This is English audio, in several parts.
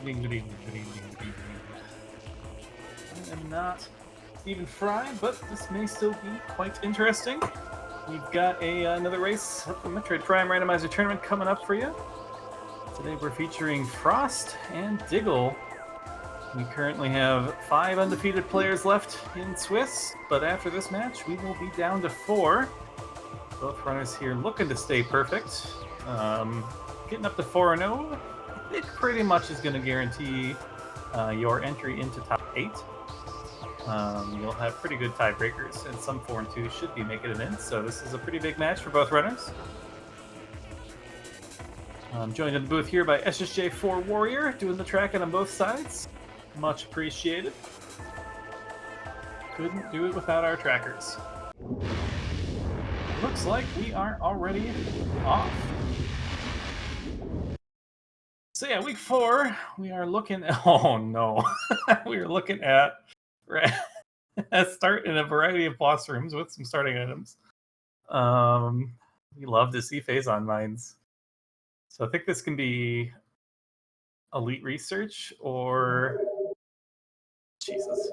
evening, good evening, good evening, good evening. I am not Stephen Fry, but this may still be quite interesting. We've got another race of the Metroid Prime Randomizer tournament coming up for you. Today we're featuring Frost and Diggle. We currently have 5 undefeated players left in Swiss, but after this match we will be down to 4. Both runners here looking to stay perfect. Getting up to 4-0, it pretty much is going to guarantee your entry into top 8. You'll have pretty good tiebreakers, and some 4 and 2 should be making it in, so this is a pretty big match for both runners. I'm joined in the booth here by SSJ4 Warrior, doing the tracking on both sides. Much appreciated. Couldn't do it without our trackers. Looks like we are already off. So yeah, week 4, we are looking at, oh no, we are looking at a start in a variety of boss rooms with some starting items. We love to see phase-on mines. So I think this can be elite research or Jesus.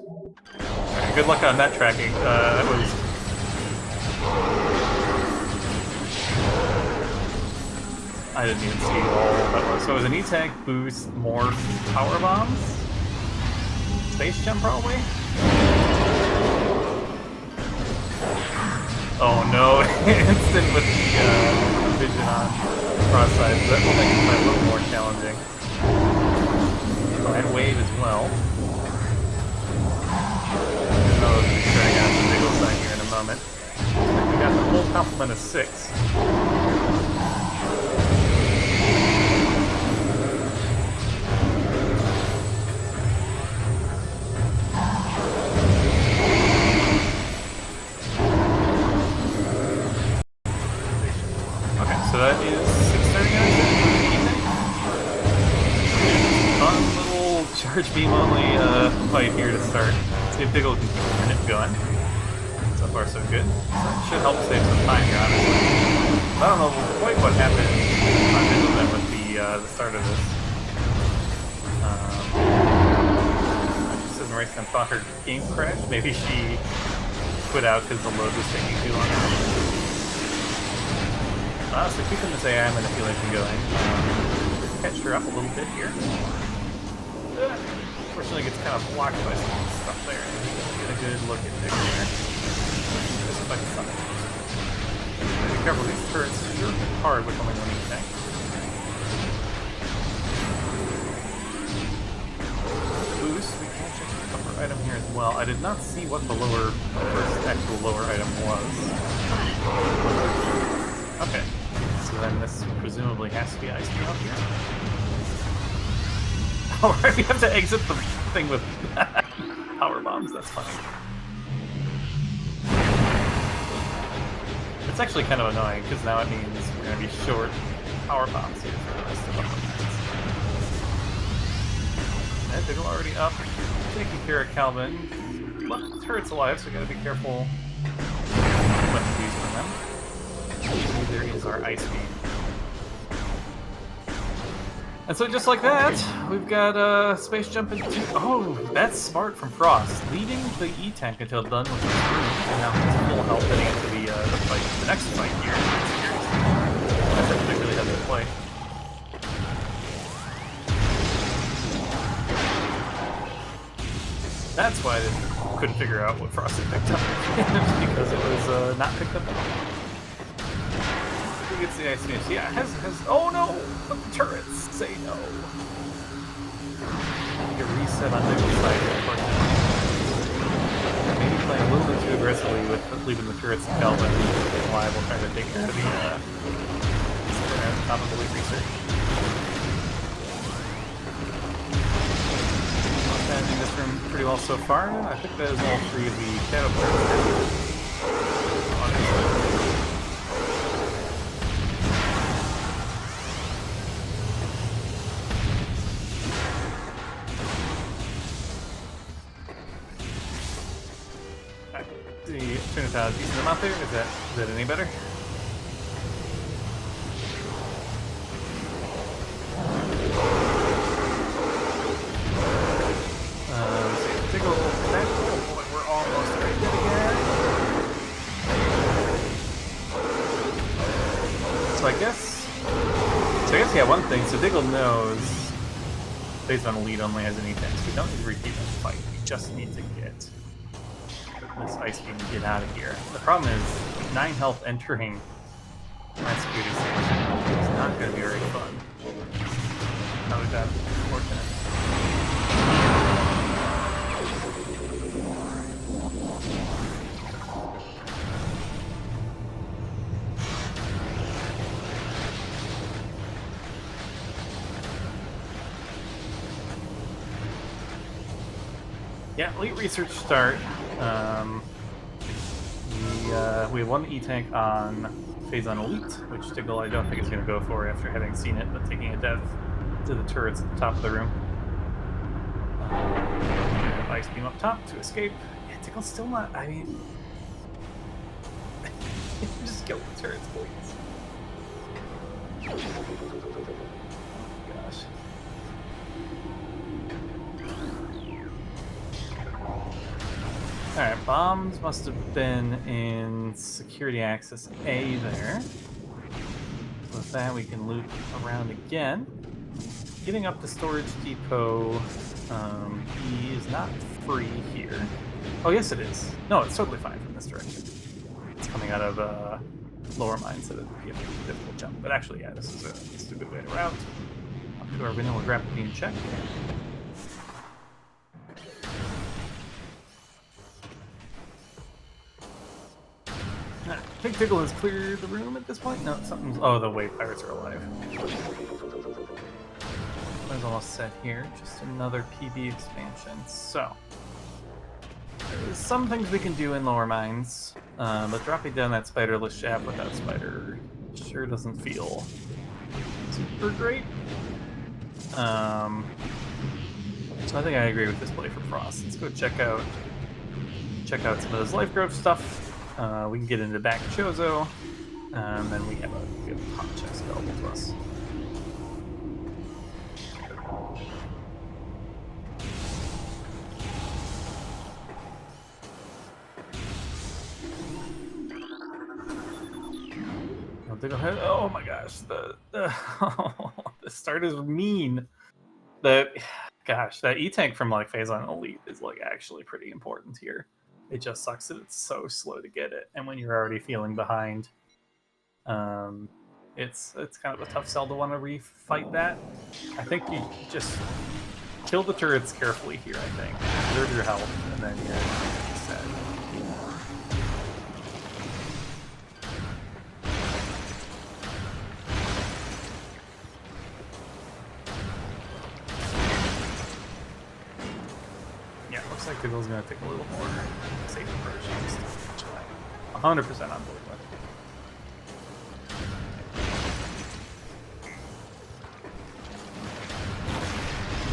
Right, good luck on that tracking. That was I didn't even see all that was. So it was an E-Tank boost, morph, power bombs, space jump probably. Oh no, instant with the vision on cross sides. That will make it a little more challenging. And wave as well. I know we'll be starting out the Diggle side here in a moment. We got the full complement of 6. So that is 6:30 fun little charge beam only fight here to start. See if Diggle can keep the minute going. So far so good. That should help save some time here, honestly. I don't know quite what happened on Diggle then with the start of this. She says Maurice thought her game crashed. Maybe she quit out because the load was taking too long. So keeping this AI manipulation going, catched her up a little bit here. Unfortunately, gets kind of blocked by some stuff there. Get a good look at Diggle there. Just if I can stop it. Be careful, these turrets sure hit hard with only one E-Tank. Boost, we can check the upper item here as well. I did not see what the first actual lower item was. Okay. So then this presumably has to be Ice Beam up here. Alright, we have to exit the thing with power bombs, that's funny. It's actually kind of annoying, because now it means we're going to be short power bombs here for the rest of the match. And Diggle already up, taking care of Calvin. Left the turret's alive, so we gotta be careful what to use from them. There is our Ice Beam. And so just like that, we've got Space Jump into... Oh, that's smart from Frost. Leaving the E-Tank until done with his room, and now he's full health heading into the fight, the next fight here. That's actually really has to play. That's why I couldn't figure out what Frost had picked up. Because it was not picked up at all. Gets the Ice Beam. Yeah, has oh no! The turrets say no. Need a reset on Diggle's side here, unfortunately. Maybe playing a little bit too aggressively with leaving the turrets and Calvin alive while trying to take care of the top of the elite research. Managing this room pretty well so far. I think that is all 3 of the caterpillars. Turn a decent amount there. Is that any better? thing. So Diggle knows, based on lead, only has an E-tank, so we don't need to repeat the fight. We just need to get this ice beam and get out of here. The problem is 9 health entering my security station. It's not going to be very fun. How is that unfortunate? Yeah, elite research start. We have one E-tank on phase on elite, which Diggle I don't think is going to go for after having seen it, but taking a death to the turrets at the top of the room. Ice beam up top to escape. Yeah, Diggle's still not. I mean, just kill the turrets, please. Oh gosh. Alright, bombs must have been in security access A there. So with that, we can loop around again. Getting up the storage depot, E is not free here. Oh, yes, it is. No, it's totally fine from this direction. It's coming out of lower mines, so it would be a difficult jump. But actually, yeah, this is a good way to route. Up to our vanilla grapple beam check. I think Diggle has cleared the room at this point. No, something's... Oh, the wave pirates are alive. It's almost set here. Just another PB expansion. So, there's some things we can do in lower mines, but dropping down that spiderless shaft without spider sure doesn't feel super great. So I think I agree with this play for Frost. Let's go check out some of those life growth stuff. We can get into back Chozo, and then we have a pop checks available to us. Oh my gosh, the start is mean. That E-tank from like phase on elite is like actually pretty important here. It just sucks that it's so slow to get it, and when you're already feeling behind, it's kind of a tough sell to want to refight that. I think you just kill the turrets carefully here. I think preserve your health, and then you're set. Looks like Diggle's going to take a little more safe approach, which I'm 100% on board with.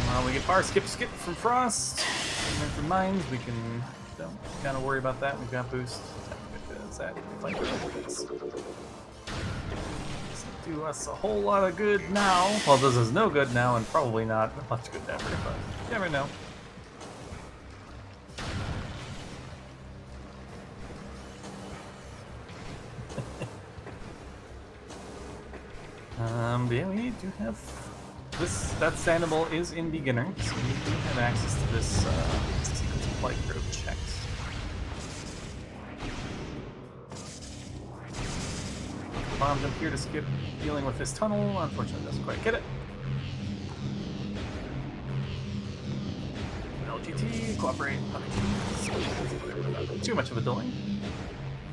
Well, we get bar skip from Frost, and then from mines we can don't kind of worry about that. We've got boost. Doesn't do us a whole lot of good now. Well, this is no good now, and probably not much good ever, but you never know. Yeah, we do have this. That Sandoval is in beginner, so we do have access to this sequence of life growth checks. Bombs up here to skip dealing with this tunnel. Unfortunately, doesn't quite get it. LGT, cooperate. Too much of a delay.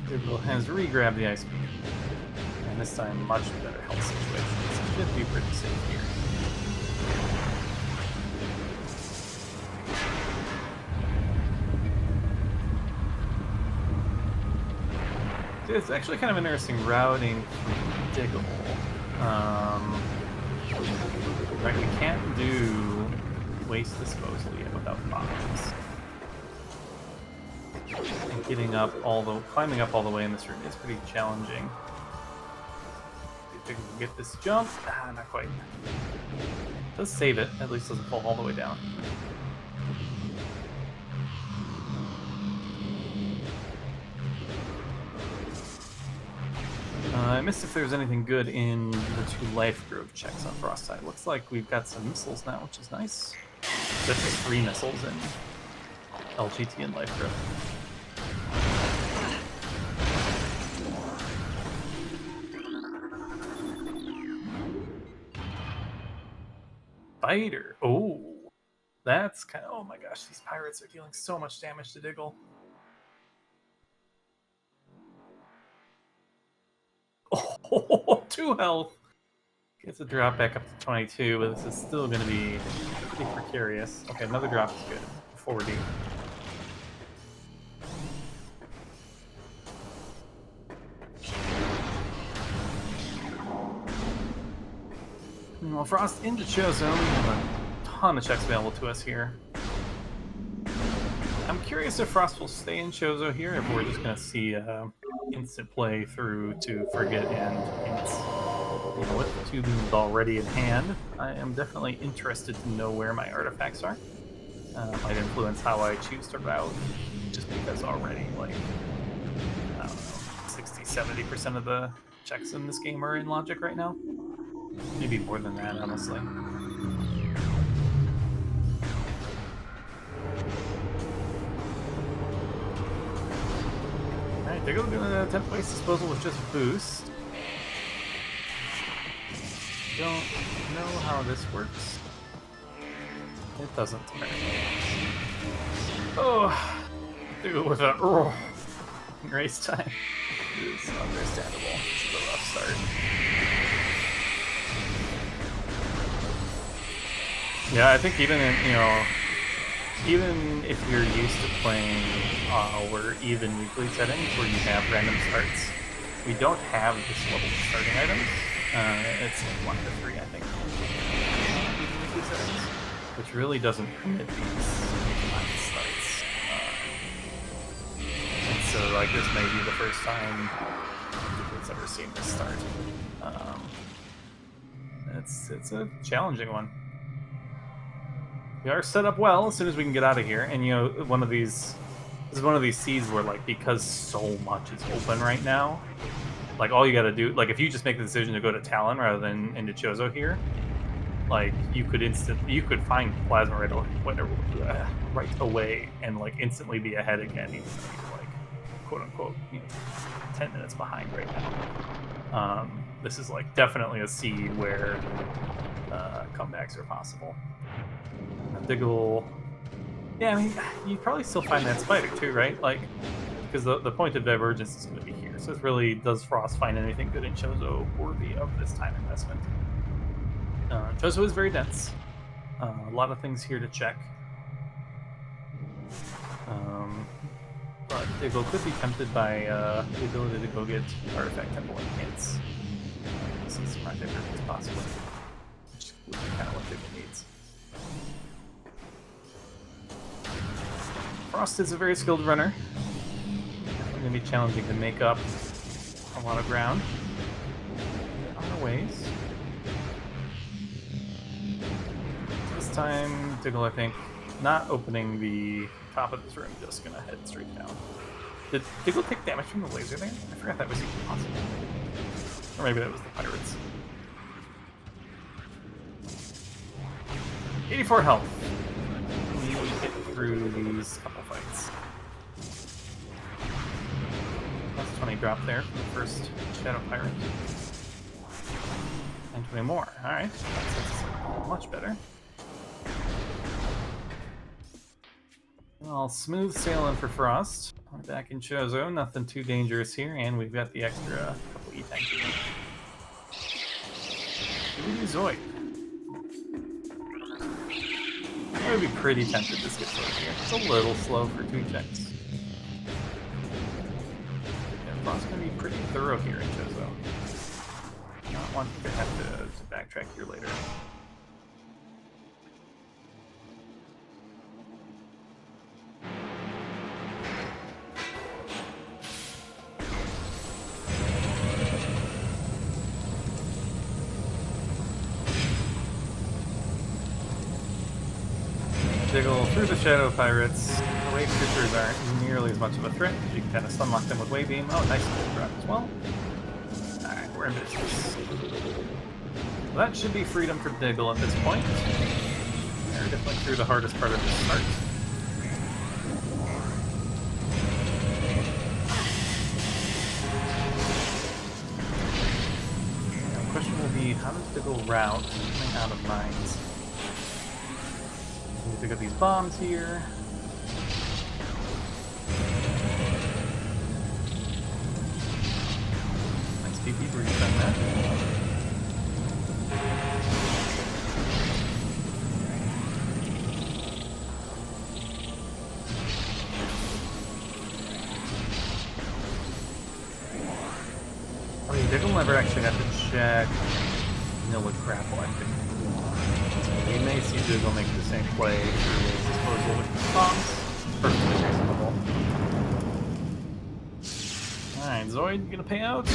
Diggle has re-grabbed the ice beam. And this time, much better health situation. This should be pretty safe here. It's actually kind of interesting routing from Diggle. Right, we can't do waste disposal yet without bombs. And climbing up all the way in this room is pretty challenging. Diggle can get this jump. Not quite. Does save it, at least doesn't fall all the way down. I missed if there's anything good in the 2 life growth checks on Frostbite. Looks like we've got some missiles now, which is nice. That's just 3 missiles in LGT and life growth. Fighter. Oh, that's kind of. Oh my gosh, these pirates are dealing so much damage to Diggle. Oh, 2 health. Gets a drop back up to 22, but this is still going to be pretty precarious. Okay, another drop is good. 40. Well, Frost into Chozo. We have a ton of checks available to us here. I'm curious if Frost will stay in Chozo here, if we're just going to see instant play through to Frigate and Ants. You know, with the 2 moves already in hand, I am definitely interested to know where my artifacts are. Might influence how I choose to route, just because already, like, I don't know, 60-70% of the checks in this game are in logic right now. Maybe more than that, honestly. Alright, Diggle gonna attempt waste disposal with just boost. Don't know how this works. It doesn't. Oh, Diggle with a race time. It is understandable. It's a rough start. Yeah, I think even in, even if you're used to playing or even weekly settings where you have random starts, we don't have this level of starting items. It's like 1 to 3, I think, weekly settings, which really doesn't permit these starts. And so, like, this may be the first time it's ever seen this start. It's a challenging one. We are set up well as soon as we can get out of here, and this is one of these seeds where, like, because so much is open right now, like, all you gotta do, like, if you just make the decision to go to Talon rather than into Chozo here, like, you could find Plasma right away and, like, instantly be ahead again, even though you're, like, quote unquote, 10 minutes behind right now. This is, like, definitely a seed where comebacks are possible. Diggle. Yeah, I mean, you'd probably still find that spider too, right? Like, because the point of divergence is going to be here. So it's really, does Frost find anything good in Chozo worthy of this time investment? Chozo is very dense. A lot of things here to check. But Diggle could be tempted by the ability to go get Artifact Temple and hits. This is my divergence possibly, which would be kind of what Diggle needs. Frost is a very skilled runner. It's going to be challenging to make up a lot of ground. On our ways. This time, Diggle, I think, not opening the top of this room, just going to head straight down. Did Diggle take damage from the laser there? I forgot that was even possible. Or maybe that was the pirates. 84 health. We get through these couple fights. Plus 20 drop there from the first Shadow Pirate. And 20 more. Alright, that's much better. Well, smooth sailing for Frost. We're back in Chozo, nothing too dangerous here, and we've got the extra couple E-tanks. Should we do Zoid? I would be pretty tempted to skip Zoid here. It's a little slow for 2 checks. Yeah, Frost's going to be pretty thorough here in Chozo. Not wanting to have to backtrack here later. Diggle through the Shadow Pirates. The wave creatures aren't nearly as much of a threat because you can kind of stunlock them with Wave Beam. Oh, nice drop as well. Alright, we're in business. Well, that should be freedom for Diggle at this point. We're definitely through the hardest part of this start. Now, the question will be, how does Diggle route coming out of mines? We pick up these bombs here. Nice PP brief on that. I mean, Diggle never actually had to check Nilla grapple, I think. So we may see Diggle make the same play through his disposal with the bombs. Perfectly reasonable. Alright, Zoid, you gonna pay out?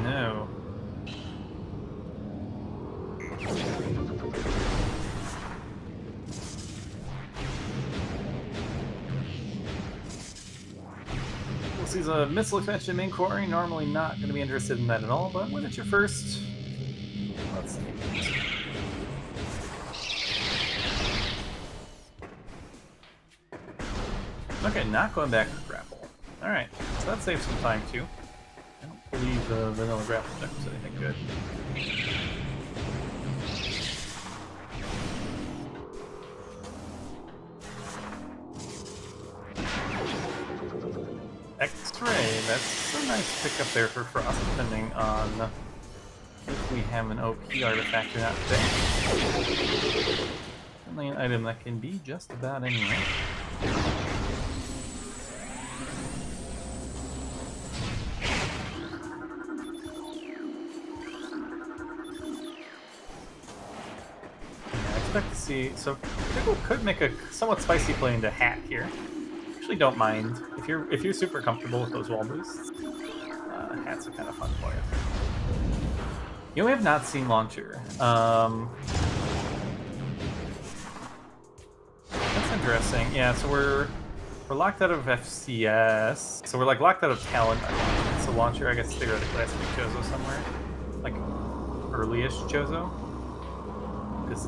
No. This is a missile expansion main quarry. Normally not going to be interested in that at all, but when it's your first, let's see. Okay, not going back to grapple. Alright, so that saves some time too. I don't believe the vanilla grapple check was anything good. X-ray, that's a nice pickup there for Frost, depending on if we have an OP artifact or not today. Certainly an item that can be just about anywhere. To see, so Diggle could make a somewhat spicy play into Hat here. Actually, don't mind if you're super comfortable with those wall boosts. Hat's a kind of fun play. You know, we have not seen Launcher. That's interesting. Yeah, so we're locked out of FCS. So we're like locked out of talent. So Launcher, I guess theoretically has to be Chozo somewhere, like early-ish Chozo, because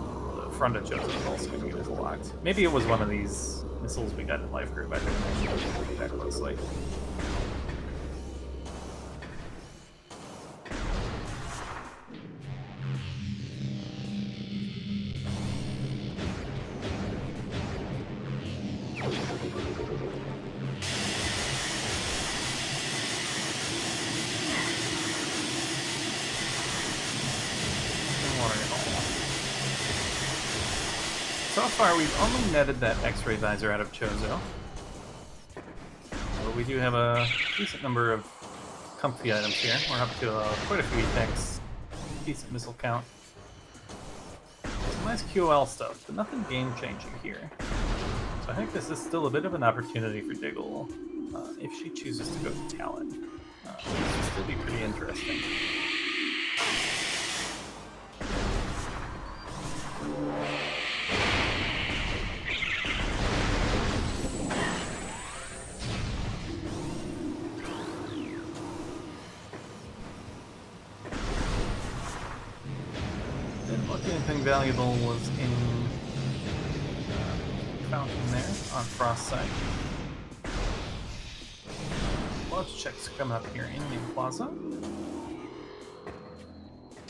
Rando Chozo is also going to get us locked. Maybe it was one of these missiles we got in Life Group. I didn't actually look that closely. So far, we've only netted that X-ray visor out of Chozo. But we do have a decent number of comfy items here. We're up to quite a few effects. Decent missile count. Some nice QOL stuff, but nothing game-changing here. So I think this is still a bit of an opportunity for Diggle. If she chooses to go to Talon. This will still be pretty interesting. Anything valuable was in fountain there on Frostbite. Lots of checks coming up here in Main Plaza.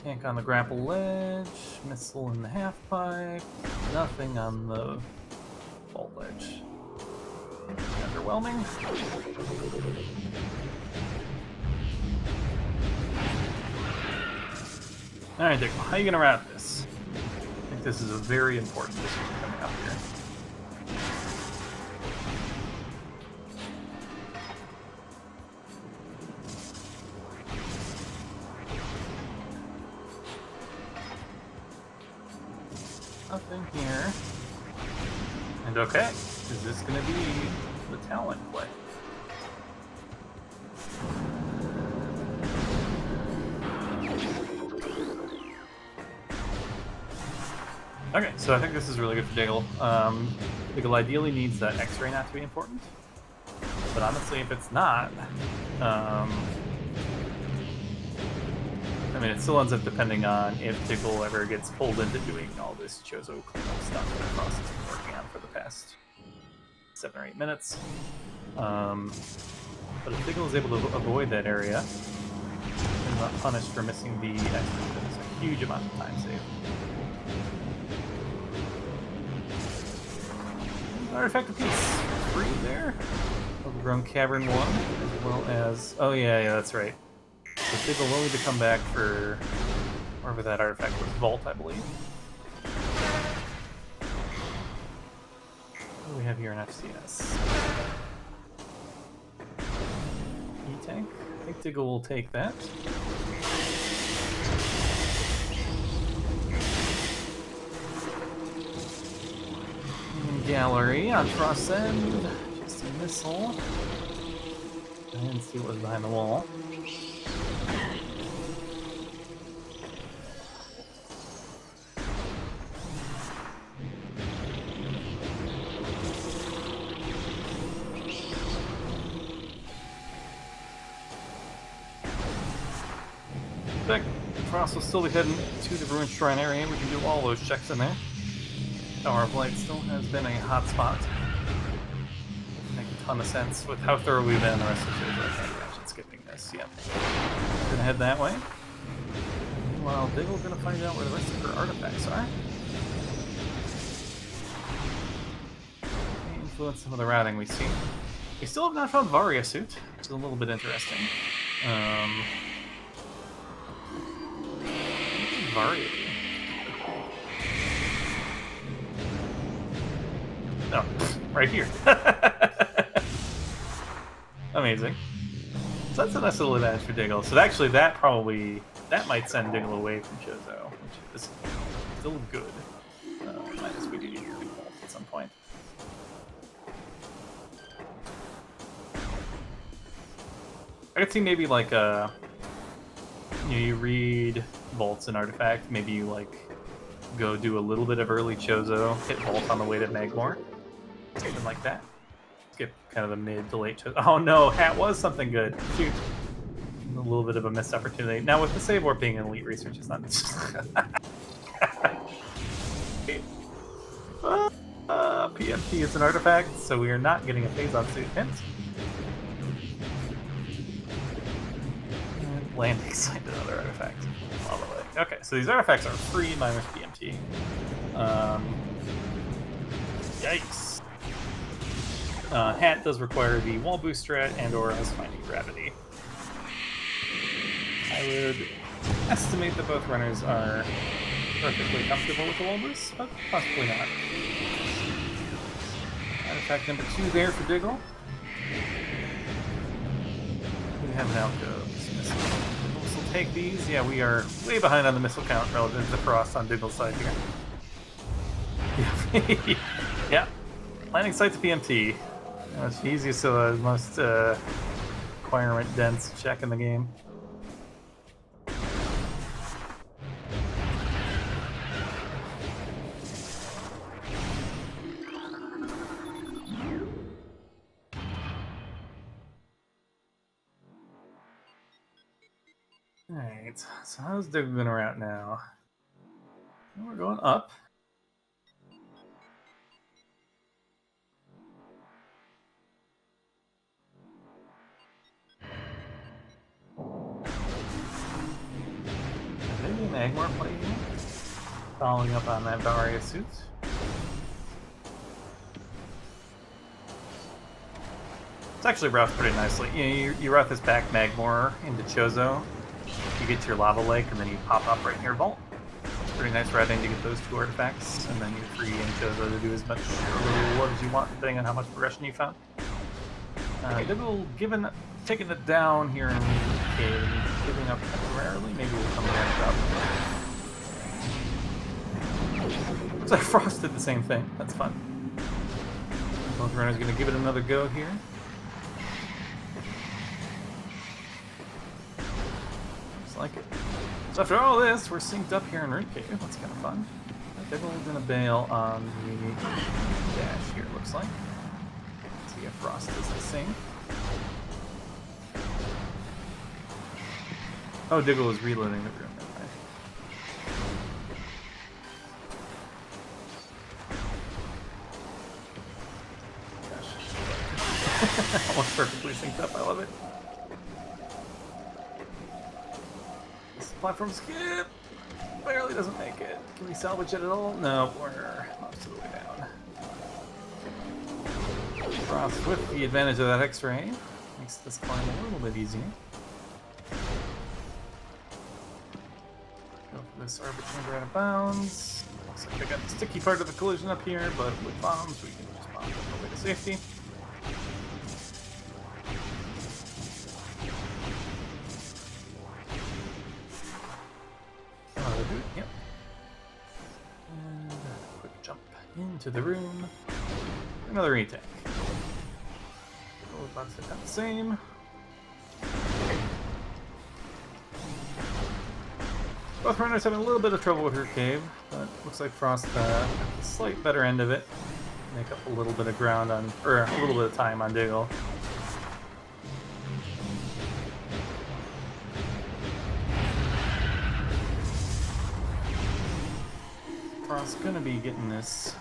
Tank on the grapple ledge, missile in the half pipe, nothing on the vault ledge. Underwhelming. Alright, Dick, how are you gonna route this? I think this is a very important decision coming up here. Nothing here. And okay, is this gonna be the talent play? Okay, so I think this is really good for Diggle. Diggle ideally needs that X-ray not to be important, but honestly, if it's not, I mean, it still ends up depending on if Diggle ever gets pulled into doing all this Chozo cleanup stuff that Frost has been working on for the past 7 or 8 minutes. But if Diggle is able to avoid that area, he's not punished for missing the exit. It's a huge amount of time saved. Artifact apiece. 3 there. Overgrown Cavern 1, as well as... Oh yeah, that's right. So Diggle will need to come back for wherever that artifact was. Vault, I believe. What do we have here in FCS? E-Tank. I think Diggle will take that. Gallery on Frost's End. Just a missile. I didn't see what was behind the wall. Frost will still be heading to the Ruined Shrine area. We can do all those checks in there. Tower of Light still has been a hot spot. Make a ton of sense with how thorough we've been on the rest of the show. I can't imagine skipping this. Yep. We're gonna head that way. Meanwhile, Diggle's gonna find out where the rest of her artifacts are. May influence some of the routing we see. We still have not found Varia suit, which is a little bit interesting. Varia. Oh, right here. Amazing. So that's a nice little advantage for Diggle. So actually, that might send Diggle away from Chozo, which is still good. Minus we do need to do both at some point. I could see maybe like you read Vaults and Artifact, maybe you like go do a little bit of early Chozo, hit Vault on the way to Magmore. Something like that. Skip kind of the mid to late Chozo. Oh no, Hat was something good. Shoot. A little bit of a missed opportunity. Now with the save warp being an elite research, it's not... PMT is an artifact, so we are not getting a phase on suit hint. And landing site, another artifact. All the way. Okay, so these artifacts are free minus PMT. Yikes. Hat does require the wall boost strat and or us finding gravity. I would estimate that both runners are perfectly comfortable with the wall boost, but possibly not. Artifact number 2 there for Diggle. We have an alcove. We'll take these. Yeah, we are way behind on the missile count relative to Frost on Diggle's side here. Yeah. Yeah. Landing site's PMT. It's the easiest, most requirement dense check in the game. Alright, so how's Diggle gonna route now? We're going up. Maybe an Agmar play here? Following up on that Varia suit. It's actually routed pretty nicely. You route this back Magmor into Chozo. You get to your Lava Lake, and then you pop up right in your Vault. It's pretty nice routing to get those 2 artifacts, and then you're free in Chozo to do as much or little as you want, depending on how much progression you found. Diggle taking it down here in Cave, giving up temporarily. Maybe we'll come back up. Looks like Frost did the same thing. That's fun. Both runners going to give it another go here. Like it. So after all this, we're synced up here in Root Cave. That's kind of fun. Diggle's gonna bail on the dash here, it looks like. Let's see if Frost does the same. Oh, Diggle was reloading the room. Okay. Gosh. Almost perfectly synced up. I love it. This platform skip barely doesn't make it. Can we salvage it at all? No, we're most of the way down. Frost with the advantage of that X-ray makes this climb a little bit easier. Go for this orbit chamber out of bounds. Looks like I got the sticky part of the collision up here, but with bombs we can just bomb all the way to safety. Yep. And a quick jump into the room. Another retake. Oh, that's about the same. Both runners having a little bit of trouble with her cave, but looks like Frost got a slight better end of it. Make up a little bit of ground on, or a little bit of time on Diggle. Frost's gonna be getting this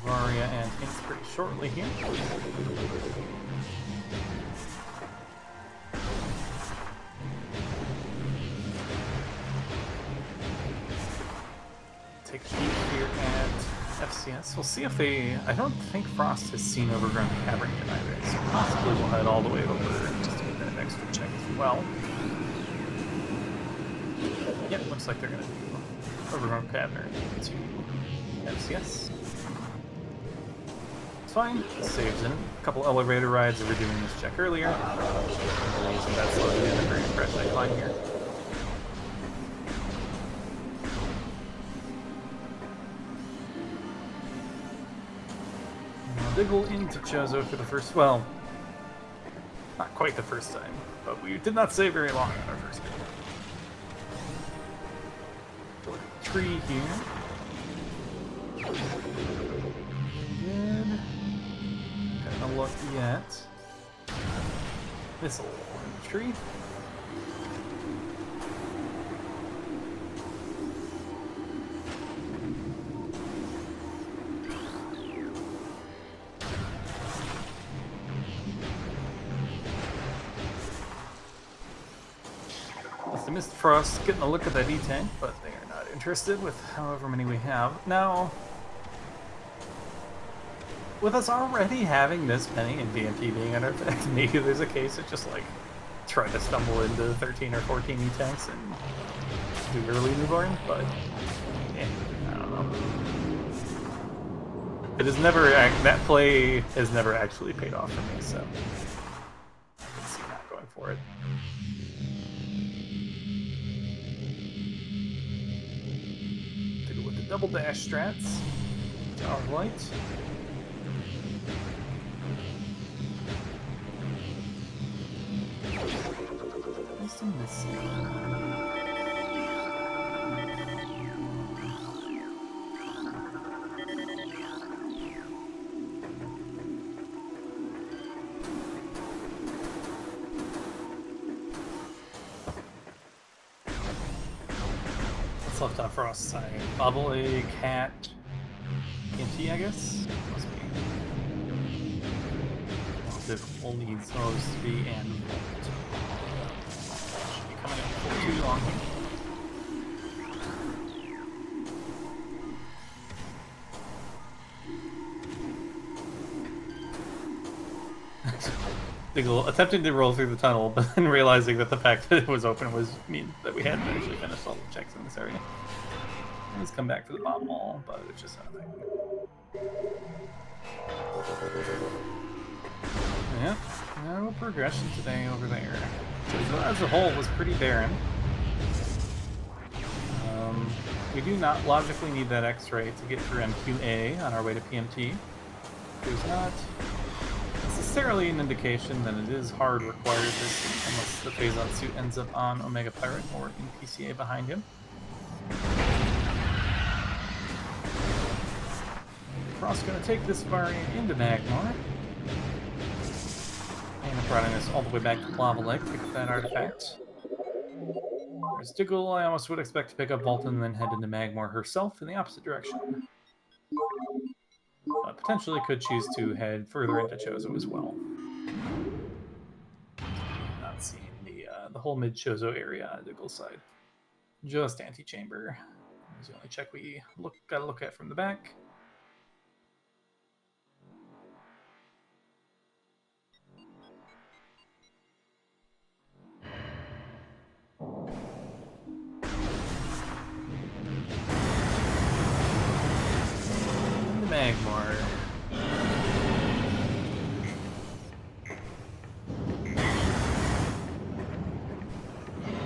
Varia and Hints pretty shortly here. Take a peek here at FCS. We'll see if they... I don't think Frost has seen Overgrown Cavern yet either, so possibly we'll head all the way over just to get that extra check as well. Yep, looks like they're gonna do Overgrown Cavern to FCS. It's fine. Saves in. A couple elevator rides that were doing this check earlier. So that's loaded in a very impressive climb here. Now Diggle into Chozo for the first, well, not quite the first time, but we did not stay very long on our first game. Look at the tree here. Good. Got no luck yet. Missile in the tree. Must have missed Frost getting a look at that E-tank, but they are not interested with however many we have. Now, with us already having this many and DMT being under effect, maybe there's a case of just like try to stumble into 13 or 14 E-tanks and do early newborn, but I don't know. It has never, that play has never actually paid off for me, so I can see not going for it. To go with the double dash strats, Tower of Light. What's left on Frost's side? Bubble, a cat, TNT, I guess? Must be. Well, it needs those 3 and Volt. Should be coming up for too long. Diggle attempting to roll through the tunnel, but then realizing that the fact that it was open was mean that we hadn't actually finished all the checks in this area. Let's come back for the bomb wall, but it's just nothing. Yeah, no progression today over there. So as a whole, was pretty barren. We do not logically need that X-ray to get through MQA on our way to PMT. There's not necessarily an indication that it is hard required this unless the Phazon suit ends up on Omega Pirate or in PCA behind him. Frost's gonna take this variant into Magmar. And prodding us all the way back to Lava Lake, pick up that artifact. There's Diggle. I almost would expect to pick up Volton and then head into Magmore herself in the opposite direction. Potentially could choose to head further into Chozo as well. Not seeing the whole mid-Chozo area on Diggle's side. Just antechamber. That's the only check we gotta look at from the back. Magmore.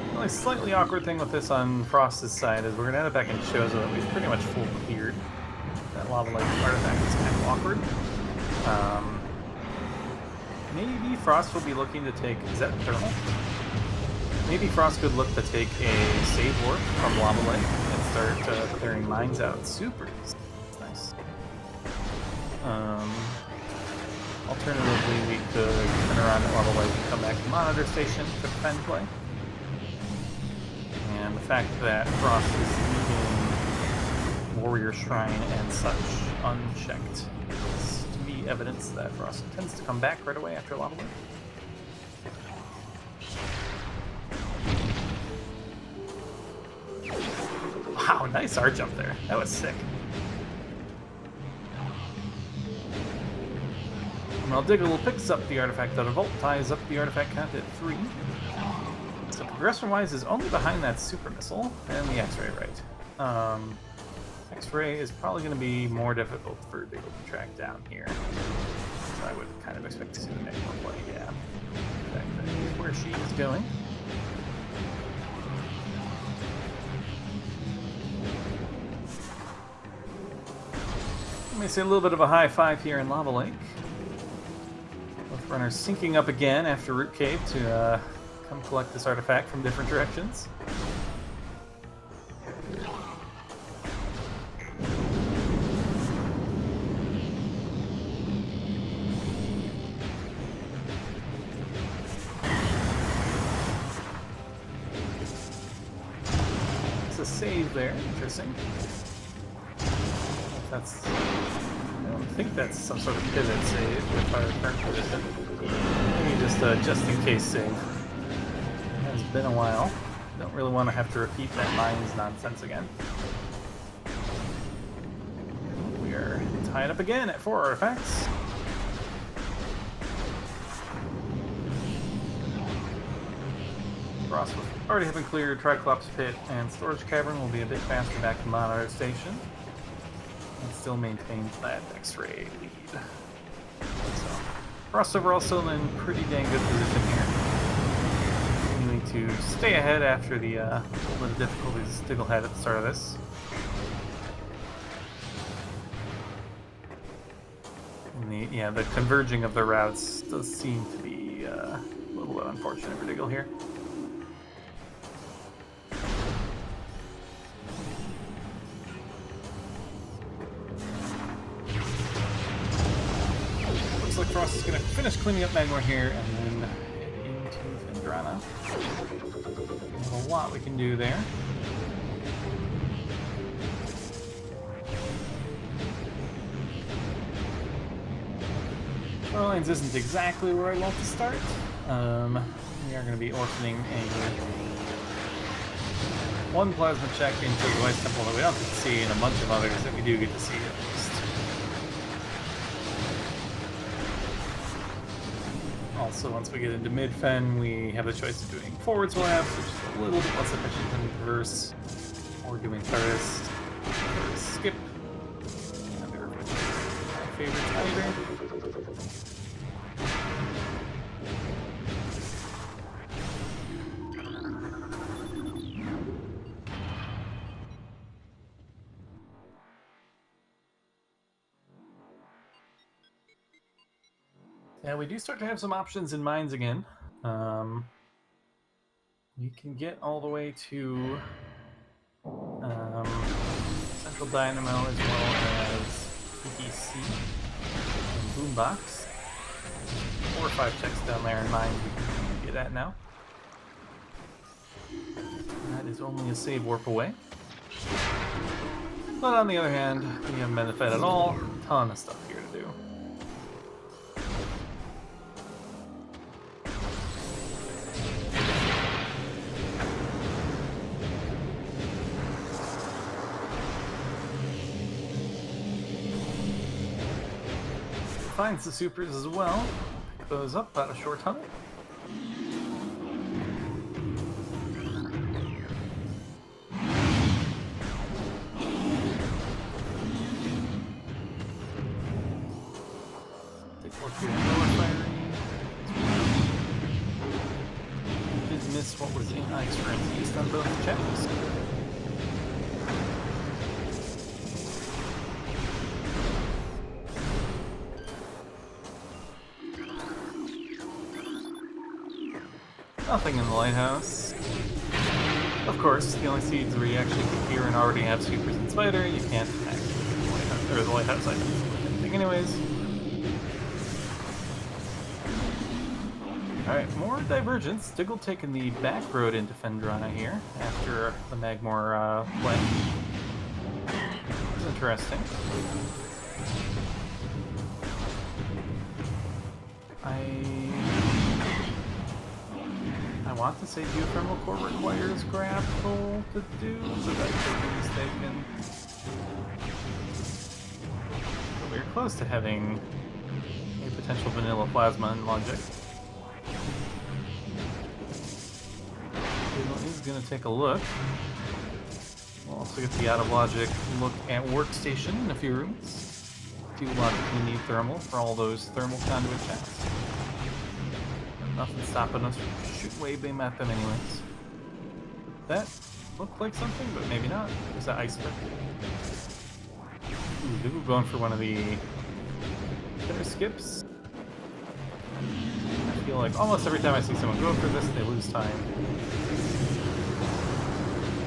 The only slightly awkward thing with this on Frost's side is we're going to end up back in Chozo that we've pretty much full cleared. That lava lake artifact is kind of awkward. Maybe Frost will be looking to take... Is that thermal? Maybe Frost could look to take a save warp from Lava Lake and start clearing mines out. Super easy. Nice. Alternatively, we could turn around at Lava Lake and come back to Monitor Station to defend play. And the fact that Frost is leaving Warrior Shrine and such unchecked is to me evidence that Frost tends to come back right away after Lava Lake. Wow, nice art jump there. That was sick. Well, Diggle picks up the artifact out of Vault, ties up the artifact count at 3. So progression-wise is only behind that super missile and the X-ray right. X-ray is probably going to be more difficult for Diggle to track down here. So I would kind of expect to see the next one play, yeah. In fact, that is where she is going. Let me see a little bit of a high five here in Lava Lake. Both runners syncing up again after Root Cave to come collect this artifact from different directions. It's a save there, interesting. That's... I don't think that's some sort of pivot save with our current position. Maybe just in case save. It has been a while. Don't really want to have to repeat that mines nonsense again. We are tied up again at 4 artifacts. Frost will already having cleared Triclops Pit and Storage Cavern will be a bit faster back to Monitor Station. And still maintains that X-ray lead. So, Frost overall still in pretty dang good position here. Continuing to stay ahead after the little bit of difficulties Diggle had at the start of this. And the converging of the routes does seem to be a little bit unfortunate for Diggle here. Looks like Frost is going to finish cleaning up Magmore here and then head into Fendrana. There's a lot we can do there. Orleans isn't exactly where I want to start. We are going to be orphaning one plasma check into the Ice Temple that we don't get to see, and a bunch of others that we do get to see at least. Also, once we get into mid-fen, we have the choice of doing forward slabs, which is a little bit less efficient than reverse, or doing Thirst, or skip. Neither of which is my favorite either. Yeah, we do start to have some options in mines again. You can get all the way to Central Dynamo as well as PTC and Boombox. 4 or 5 checks down there in mines we can get at now. is only a save warp away. But on the other hand, we haven't been fed at all. Ton of stuff here to do. Finds the supers as well. Pick those up about a short tunnel. Did miss what was in ice frenzy on both checks. Nothing in the lighthouse. Of course, the only seeds where you actually appear and already have supers and spider, you can't activate the lighthouse items. Anything anyways. Alright, more divergence. Diggle taking the back road into Phendrana here after the Magmor play. It's interesting. I want to say Geothermal Core requires grapple to do, but I could be mistaken. But we're close to having a potential vanilla plasma in logic. Is going to take a look. We'll also get the out of logic look at workstation in a few rooms. Do logically need thermal for all those thermal conduit chats. Nothing stopping us from shoot wave beam at them anyways. That looked like something, but maybe not. Is that ice spec? Ooh, Diggle going for one of the better skips. I feel like almost every time I see someone go for this, they lose time.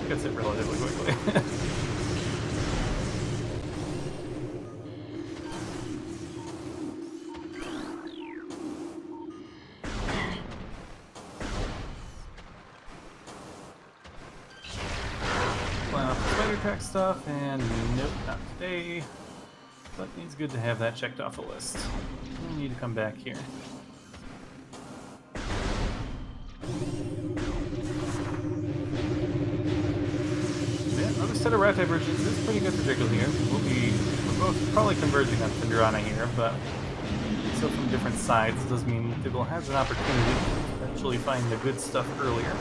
Gets it relatively quickly. Plan off the spider track stuff, and nope, not today. But it's good to have that checked off the list. We need to come back here. Set of rat divergence is pretty good for Diggle here. We're both probably converging on Phendrana here, but still from different sides. Does mean Diggle has an opportunity to actually find the good stuff earlier.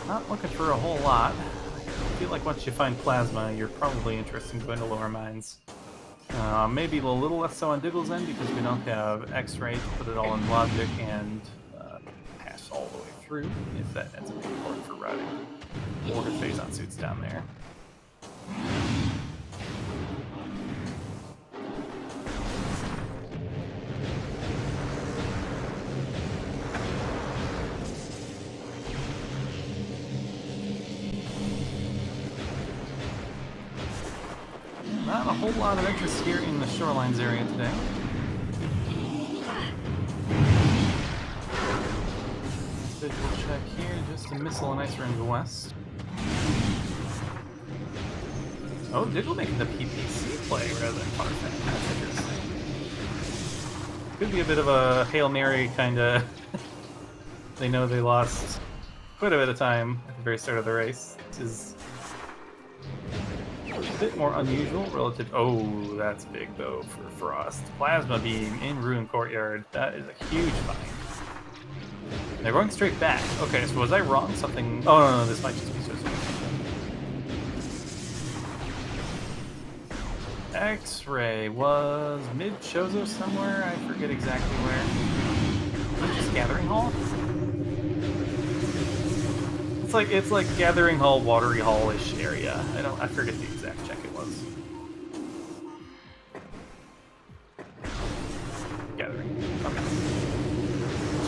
Not looking for a whole lot. I feel like once you find plasma, you're probably interested in going to lower mines. Maybe a little less so on Diggle's end because we don't have X-ray to put it all in logic and pass all the way through, if that ends up being important for routing or phase-on suits down there. Not a whole lot of interest here in the Shorelines area today. Visual check here, just a missile and ice ring to the west. Oh, Diggle making the PPC play rather than Farfetch. That's interesting. Could be a bit of a Hail Mary kind of. They know they lost quite a bit of time at the very start of the race. This is a bit more unusual relative. Oh, that's big though for Frost. Plasma beam in Ruin Courtyard. That is a huge find. They're going straight back. Okay, so was I wrong? Something. Oh no, this might just be so. X-ray was mid Chozo somewhere. I forget exactly where. Was it just Gathering Hall? It's like Gathering Hall, Watery Hall-ish area. I forget the exact check it was. Gathering. Okay.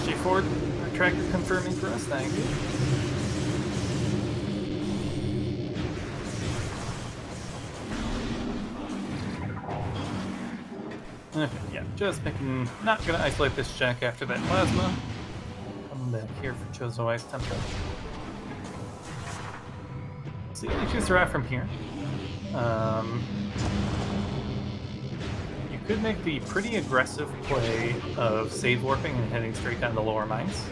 Straightforward. Our tracker confirming for us. Thank you. Okay, yeah, just making. Not gonna isolate this check after that plasma. Coming back here for Chozo Ice Temple. So you can choose the route from here. You could make the pretty aggressive play of save warping and heading straight down the lower mines.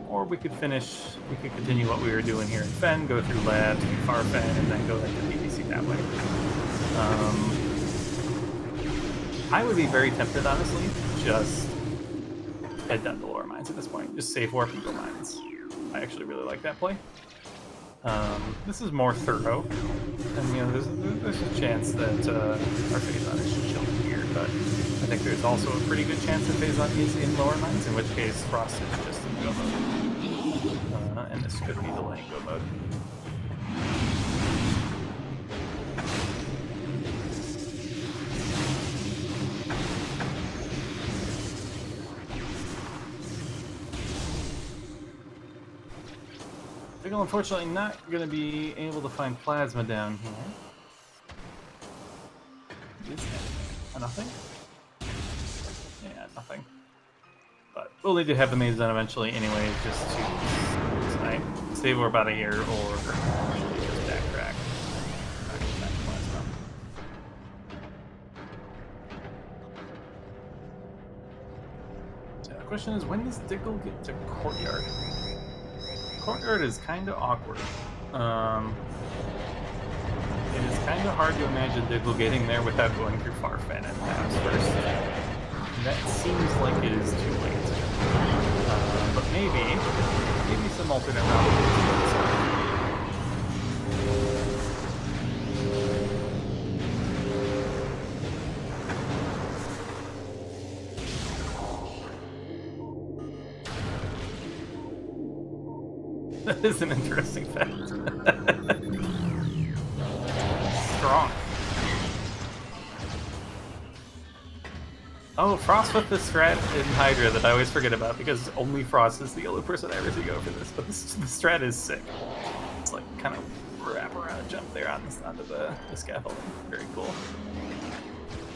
Or we could continue what we were doing here in Fen, go through Labs, do Far Fen, and then go into PVC that way. I would be very tempted, honestly, to just head down the lower mines at this point. Just save warp and go mines. I actually really like that play. This is more thorough, and there's a chance that our Phazon is chilling here, but I think there's also a pretty good chance that Phazon is in lower mines, in which case Frost is just in go mode. And this could be delaying go mode. Diggle, unfortunately, not going to be able to find plasma down here. Is that nothing? Yeah, nothing. But we'll need to have the maze done eventually anyways, just to save warp out of here, or just backtrack. Back to plasma. So the question is, when does Diggle get to Courtyard? Courtyard is kind of awkward. It is kind of hard to imagine Diggle getting there without going through Farfen and Labs first. That seems like it is too late. But maybe some alternate route. That is an interesting fact. Strong. Oh, Frost with the strat in Hydra that I always forget about, because only Frost is the only person I ever see go for this, but the strat is sick. It's like kind of wrap around jump there onto the scaffolding. Very cool.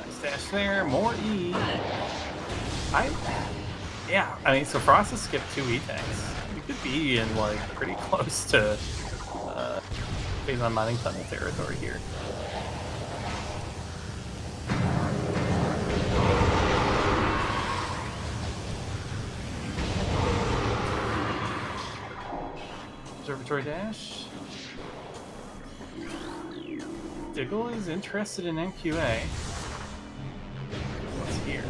Nice dash there, more E. Yeah, I mean, so Frost has skipped 2 E-tanks. We could be in, like, pretty close to Phazon mining tunnel territory here. Observatory dash. Diggle is interested in NQA. What's here?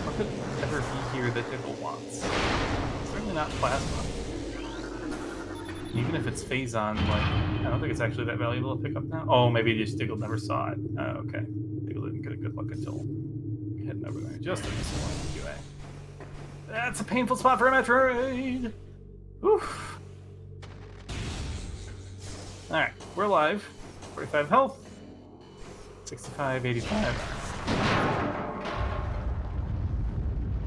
What could ever be here that Diggle wants? Certainly not plasma. Even if it's Phazon, like, I don't think it's actually that valuable to pick up now. Oh, maybe just Diggle never saw it. Oh, okay. Diggle didn't get a good look until heading over there. Just in this one, QA. That's a painful spot for a Metroid! Oof. Alright, we're live. 45 health. 65, 85.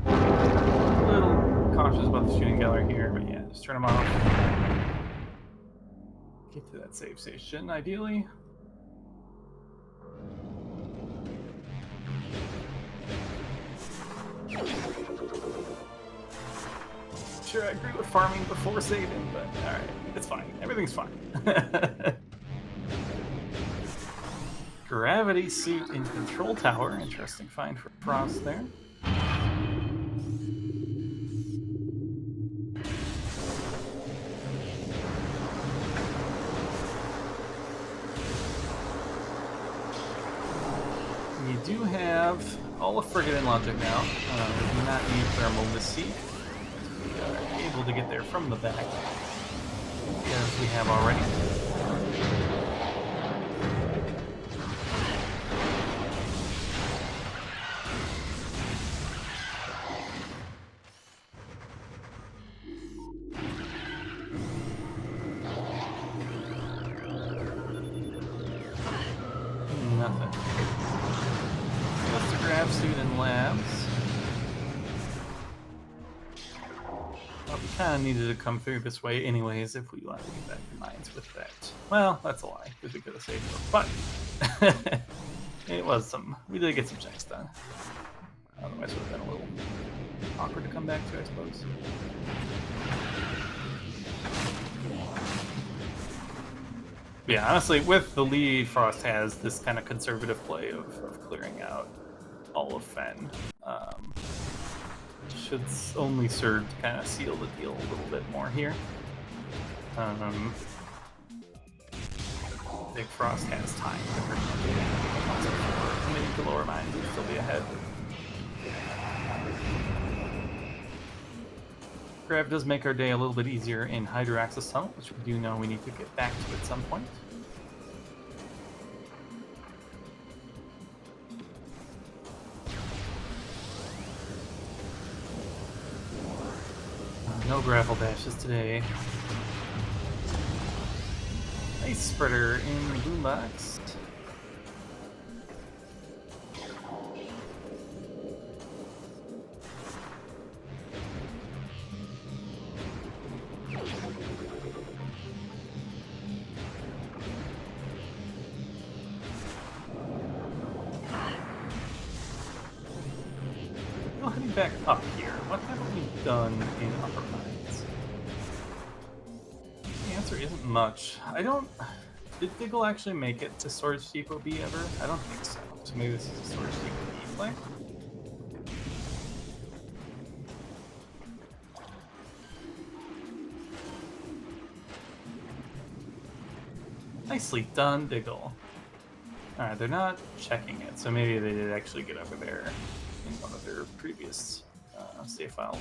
A little cautious about the shooting gallery here, but yeah, just turn them off. Get to that save station, ideally. Sure, I agree with farming before saving, but alright, it's fine. Everything's fine. Gravity suit in control tower. Interesting find for Frost there. You do have all of Frigate and Logic now. We do not need thermal this seat. We are able to get there from the back, as we have already. Nothing. Just a grab suit in labs. Well, we kind of needed to come through this way anyways if we wanted to get back to mines with that. Well, that's a lie, because we could have saved them. But it was we did get some checks done. Otherwise it would have been a little awkward to come back to, I suppose. Yeah, honestly, with the lead, Frost has this kind of conservative play of clearing out all of Fen. Should only serve to kind of seal the deal a little bit more here. I think Frost has time to pretty much get in. Maybe the lower mines would still be ahead. Grav does make our day a little bit easier in Hydroaxis Tunnel, which we do know we need to get back to at some point. No gravel dashes today. Ice spreader in the boombox. Go heading back up here. What haven't we done in upper mines? The answer isn't much. I don't. Did Diggle actually make it to Storage Depot B ever? I don't think so. So maybe this is a Storage Depot B play. Nicely done, Diggle. Alright, they're not checking it, so maybe they did actually get over there in one of their previous save files.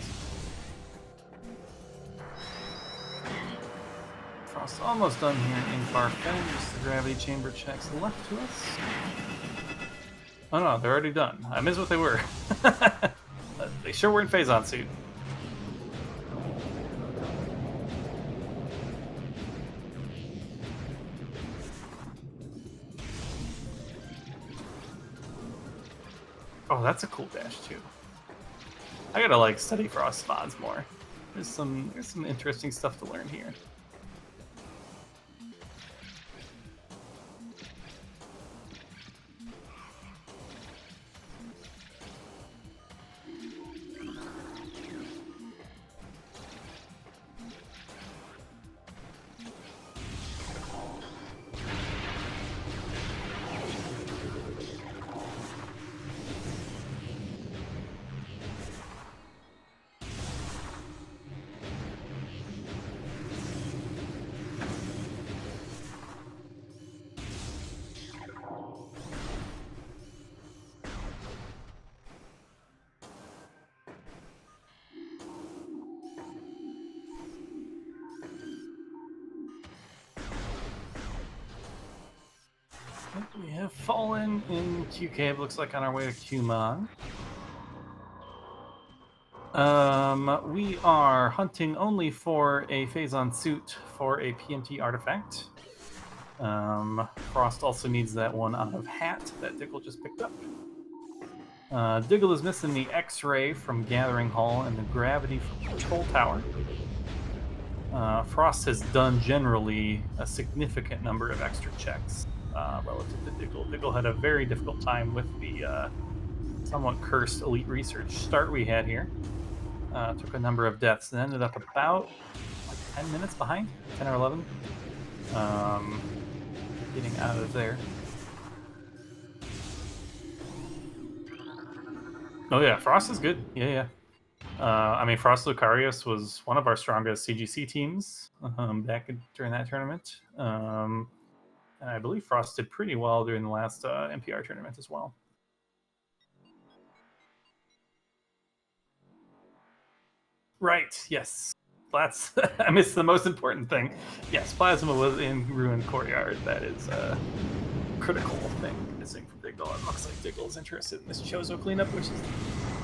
Frost almost done here in Far Fen, just the gravity chamber checks left to us. Oh no, they're already done. I missed what they were. They sure were in Phazon suit. Oh, that's a cool dash too. I gotta like study Frost spawns more. There's some interesting stuff to learn here. We have fallen in Q Cave, looks like on our way to Qmon. We are hunting only for a Phazon suit for a PMT artifact. Frost also needs that one out of Hat that Diggle just picked up. Diggle is missing the X-Ray from Gathering Hall and the Gravity from Control Tower. Frost has done generally a significant number of extra checks relative to Diggle. Diggle had a very difficult time with the somewhat cursed Elite Research start we had here. Took a number of deaths and ended up about like 10 minutes behind, 10 or 11. Getting out of there. Oh yeah, Frost is good. Yeah. I mean, Frost Lucarius was one of our strongest CGC teams back during that tournament. And I believe Frost did pretty well during the last NPR tournament as well. Right, yes. That's I missed the most important thing. Yes, Plasma was in Ruined Courtyard. That is a critical thing missing from Diggle. It looks like Diggle is interested in this Chozo cleanup, which is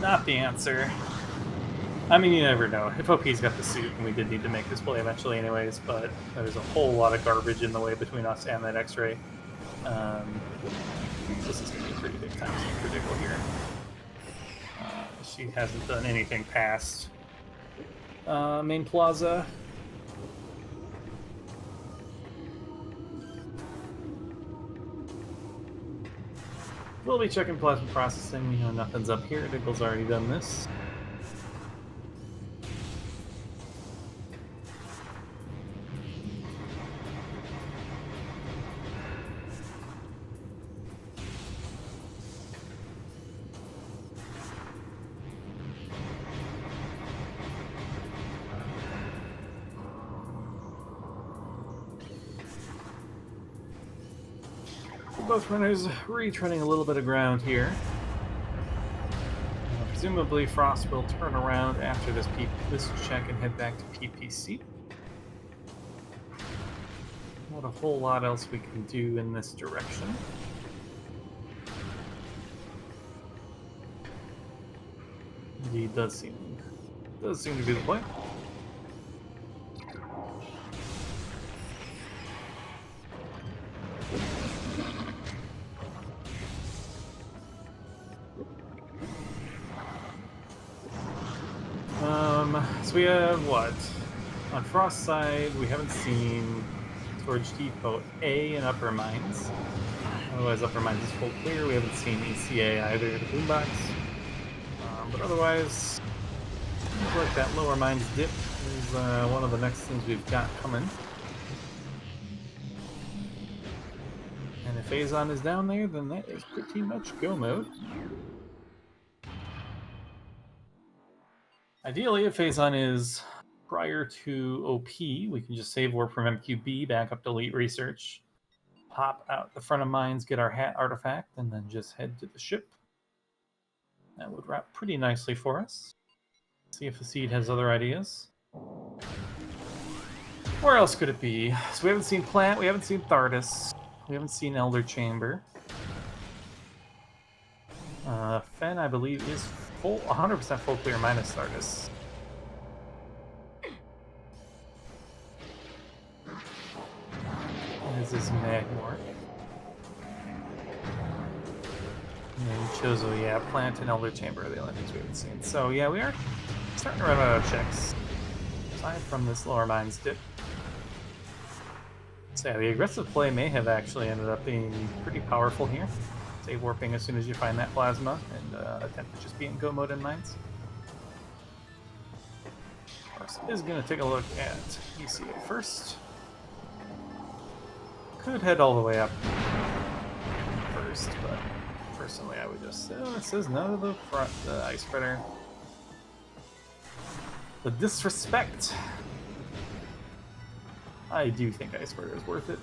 not the answer. I mean, you never know. If OP's got the suit, and we did need to make this play eventually anyways, but there's a whole lot of garbage in the way between us and that X-Ray. This is going to be a pretty big time for Diggle here. She hasn't done anything past Main Plaza. We'll be checking plasma processing. You know, nothing's up here. Diggle's already done this. both runners retreading a little bit of ground here. Presumably, Frost will turn around after this check and head back to PPC. Not a whole lot else we can do in this direction. Indeed, does seem to be the point. So we have what? On Frost's side, we haven't seen Storage Depot A in Upper Mines. Otherwise, Upper Mines is full clear. We haven't seen ECA either, the boombox. But otherwise, looks like that Lower Mines dip is one of the next things we've got coming. And if Phazon is down there, then that is pretty much go mode. Ideally, if Phazon is prior to OP, we can just save warp from MQB back up to Elite Research, pop out the front of Mines, get our hat artifact, and then just head to the ship. That would wrap pretty nicely for us. See if the Seed has other ideas. Where else could it be? So we haven't seen Plant, we haven't seen Thardus, we haven't seen Elder Chamber. Fen, I believe, is full, 100% full clear minus Thardus. This is Magmor. And then Chozo, yeah, Plant and Elder Chamber are the only things we haven't seen. So yeah, we are starting to run out of checks. Aside from this Lower Mines dip. So yeah, the aggressive play may have actually ended up being pretty powerful here. Save warping as soon as you find that plasma, and attempt to just be in go mode in Mines. Of course, is going to take a look at ECA first. Could head all the way up first, but personally I would just say, oh, it says no to the Ice Spreader. The disrespect. I do think Ice Spreader is worth it.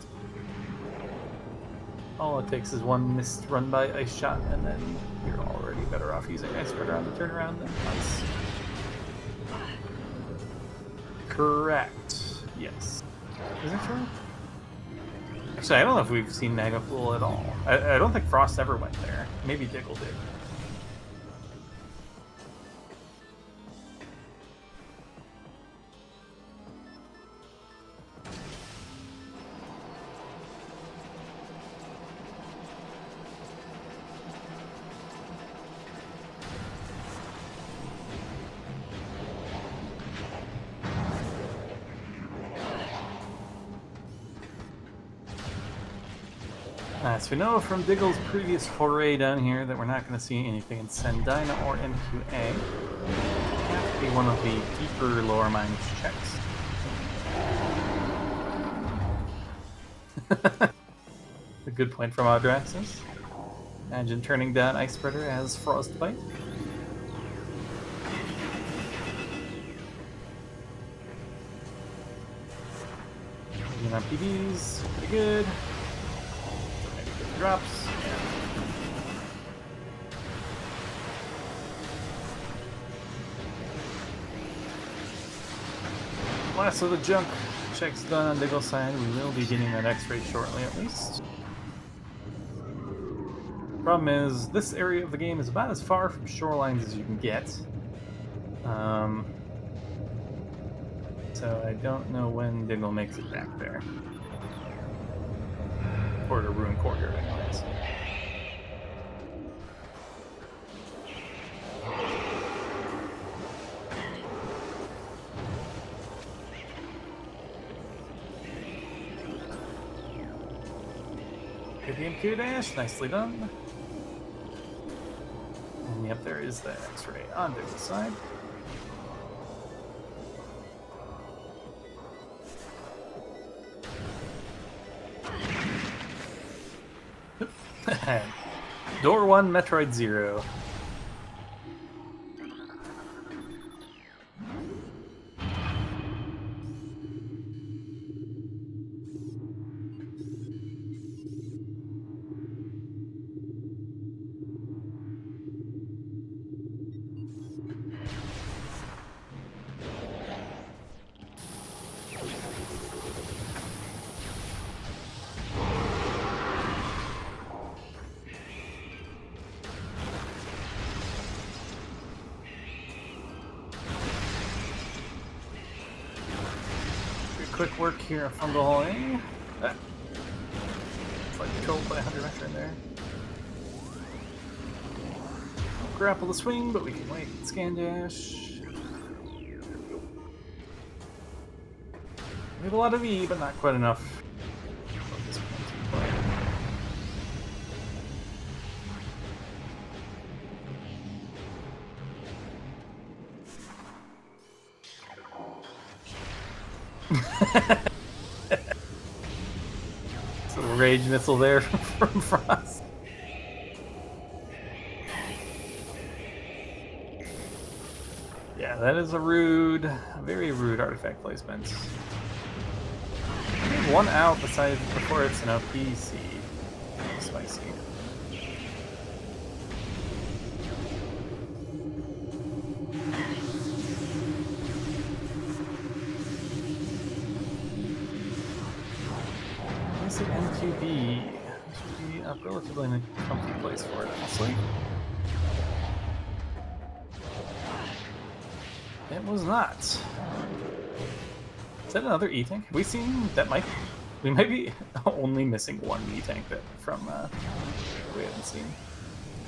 All it takes is one missed run by Ice Shot, and then you're already better off using Ice Spreader on the turnaround than Ice. Correct. Yes. Is that true? Actually, I don't know if we've seen Magapool at all. I don't think Frost ever went there. Maybe Diggle did. So we know from Diggle's previous foray down here that we're not going to see anything in Sendina or MQA. Have to be one of the deeper Lower Mines checks. A good point from Audraxis. Imagine turning down Ice Spreader as Frostbite. Looking on PBs, pretty good. Drops. Last of the junk checks done on Diggle's side. We will be getting that X-ray shortly, at least. Problem is, this area of the game is about as far from shorelines as you can get. So I don't know when Diggle makes it back there. Or to Ruin Courtyard, anyways. Good MQ dash, nicely done. And yep, there is the X-ray on Diggle's side. Door 1, Metroid 0. quick work here at Fungal Hallway. It's like controlled by 100 Metro in there. Grapple the swing, but we can wait. Scan dash. We have a lot of E, but not quite enough. So the rage missile there from Frost. Yeah, that is a very rude artifact placement. I need one out besides before it's an OPC. Spicy. Is it NQB? This would be a relatively comfy place for it, honestly. It was not. Is that another E-tank? Have we seen that we might be only missing one E-tank that from we haven't seen.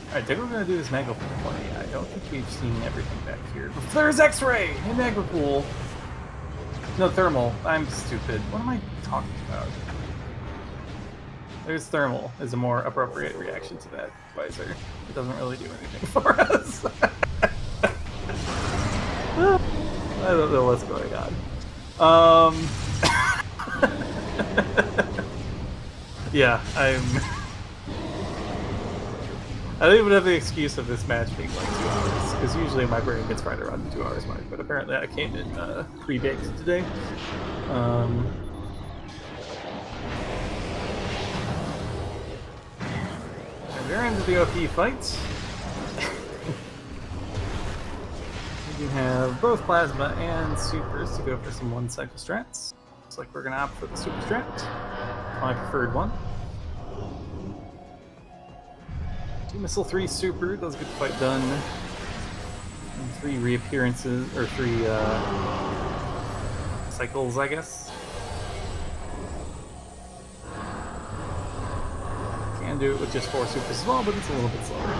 Alright, Diggle, we're gonna do this Magma Pool play. I don't think we've seen everything back here. There's X-Ray in Magma Pool! No, Thermal. I'm stupid. What am I talking about? There's Thermal is a more appropriate reaction to that visor. It doesn't really do anything for us. I don't know what's going on. Yeah, I don't even have the excuse of this match being like 2 hours, because usually my brain gets right around the 2 hours mark, but apparently I came in pre-baked today. And we're into the OP fight. We have both Plasma and Supers to go for some one-cycle strats. Looks like we're going to opt for the Super Strat, my preferred one. 2 Missile, 3 Super, does get the fight done. And 3 reappearances, or 3 cycles, I guess. Can do it with just 4 Supers as well, but it's a little bit slower.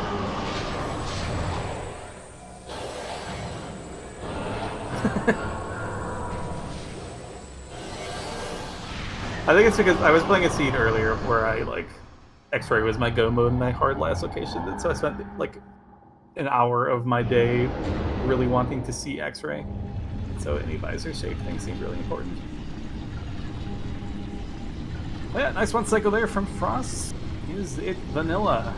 I think it's because I was playing a seed earlier where I X-Ray was my go mode in my hard last location, and so I spent an hour of my day really wanting to see X-Ray. So any visor shape thing seemed really important. But yeah, nice one cycle there from Frost. Is it vanilla?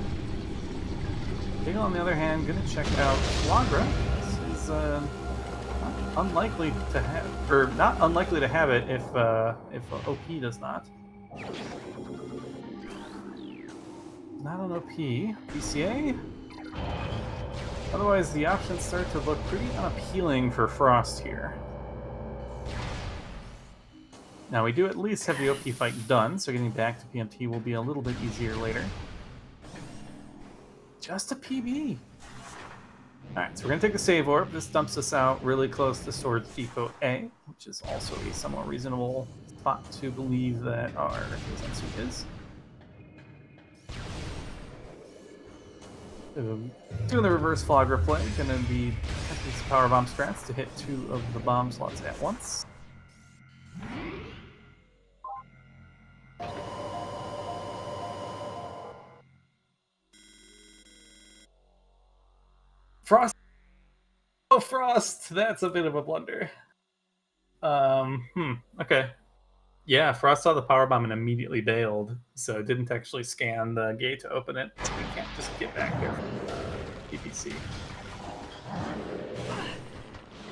Diggle, on the other hand, gonna check out Flagra. This is unlikely to have, or not unlikely to have it if OP does not. Not on OP. BCA? Otherwise, the options start to look pretty unappealing for Frost here. Now, we do at least have the OP fight done, so getting back to PMT will be a little bit easier later. Just a PB! Alright, so we're going to take the save orb. This dumps us out really close to Storage Depot A, which is also a somewhat reasonable spot to believe that our Zensu is. Doing the reverse Flagra play, going to be attempting some power bomb strats to hit 2 of the bomb slots at once. Frost! Oh, Frost! That's a bit of a blunder. Okay. Yeah, Frost saw the power bomb and immediately bailed, so didn't actually scan the gate to open it. So we can't just get back there from PPC.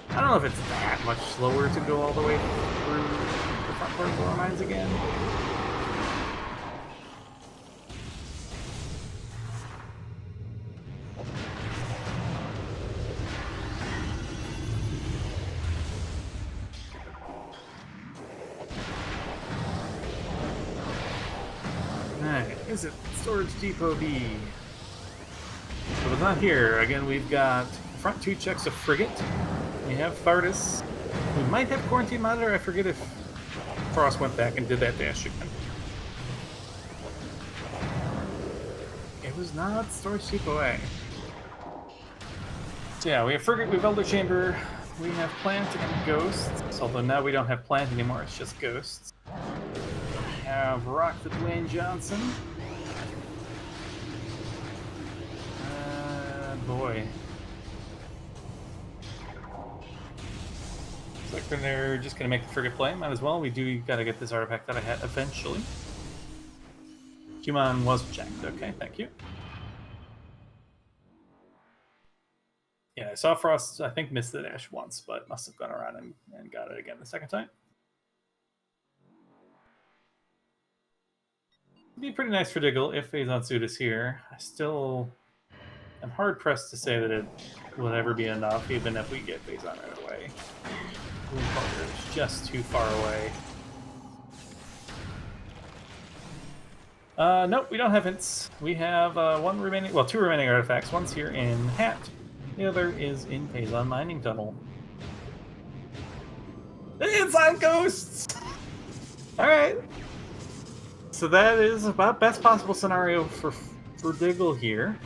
I don't know if it's that much slower to go all the way through the front part of the mines again. Is it Storage Depot B? So it's not here. Again, we've got front 2 checks of Frigate. We have Thardus. We might have Quarantine Monitor. I forget if Frost went back and did that dash again. It was not Storage Keep Away. So yeah, we have Frigate, we have Elder Chamber, we have Plant and Ghosts, although now we don't have Plant anymore, it's just Ghosts. We have Rock the Dwayne Johnson. Boy. Looks like they're just going to make the Frigate play, might as well. We do got to get this artifact that I had eventually. Human was checked, okay, thank you. Yeah, I saw Frost, I think, missed the dash once, but must have gone around and got it again the second time. It'd be pretty nice for Diggle if Phazon Suit is here. I still am hard-pressed to say that it will ever be enough, even if we get Phazon right away. It's just too far away. Nope, we don't have hints. We have two remaining artifacts. One's here in Hat. The other is in Phazon Mining Tunnel. It's on Ghosts! Alright. So that is about best possible scenario for Diggle here.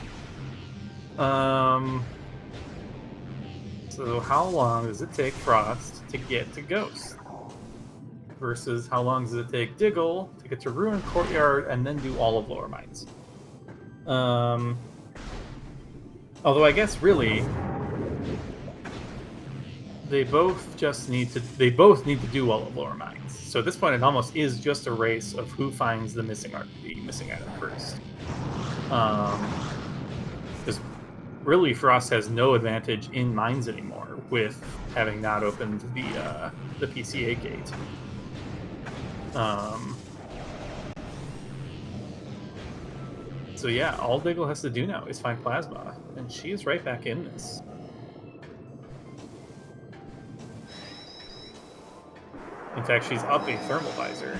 So how long does it take Frost to get to Ghost? Versus how long does it take Diggle to get to Ruin Courtyard and then do all of Lower Mines? Although I guess really they both need to do all of Lower Mines. So at this point, it almost is just a race of who finds the missing item first. Because really, Frost has no advantage in mines anymore with having not opened the PCA gate. So yeah, all Diggle has to do now is find Plasma, and she is right back in this. In fact, she's up a Thermal Visor.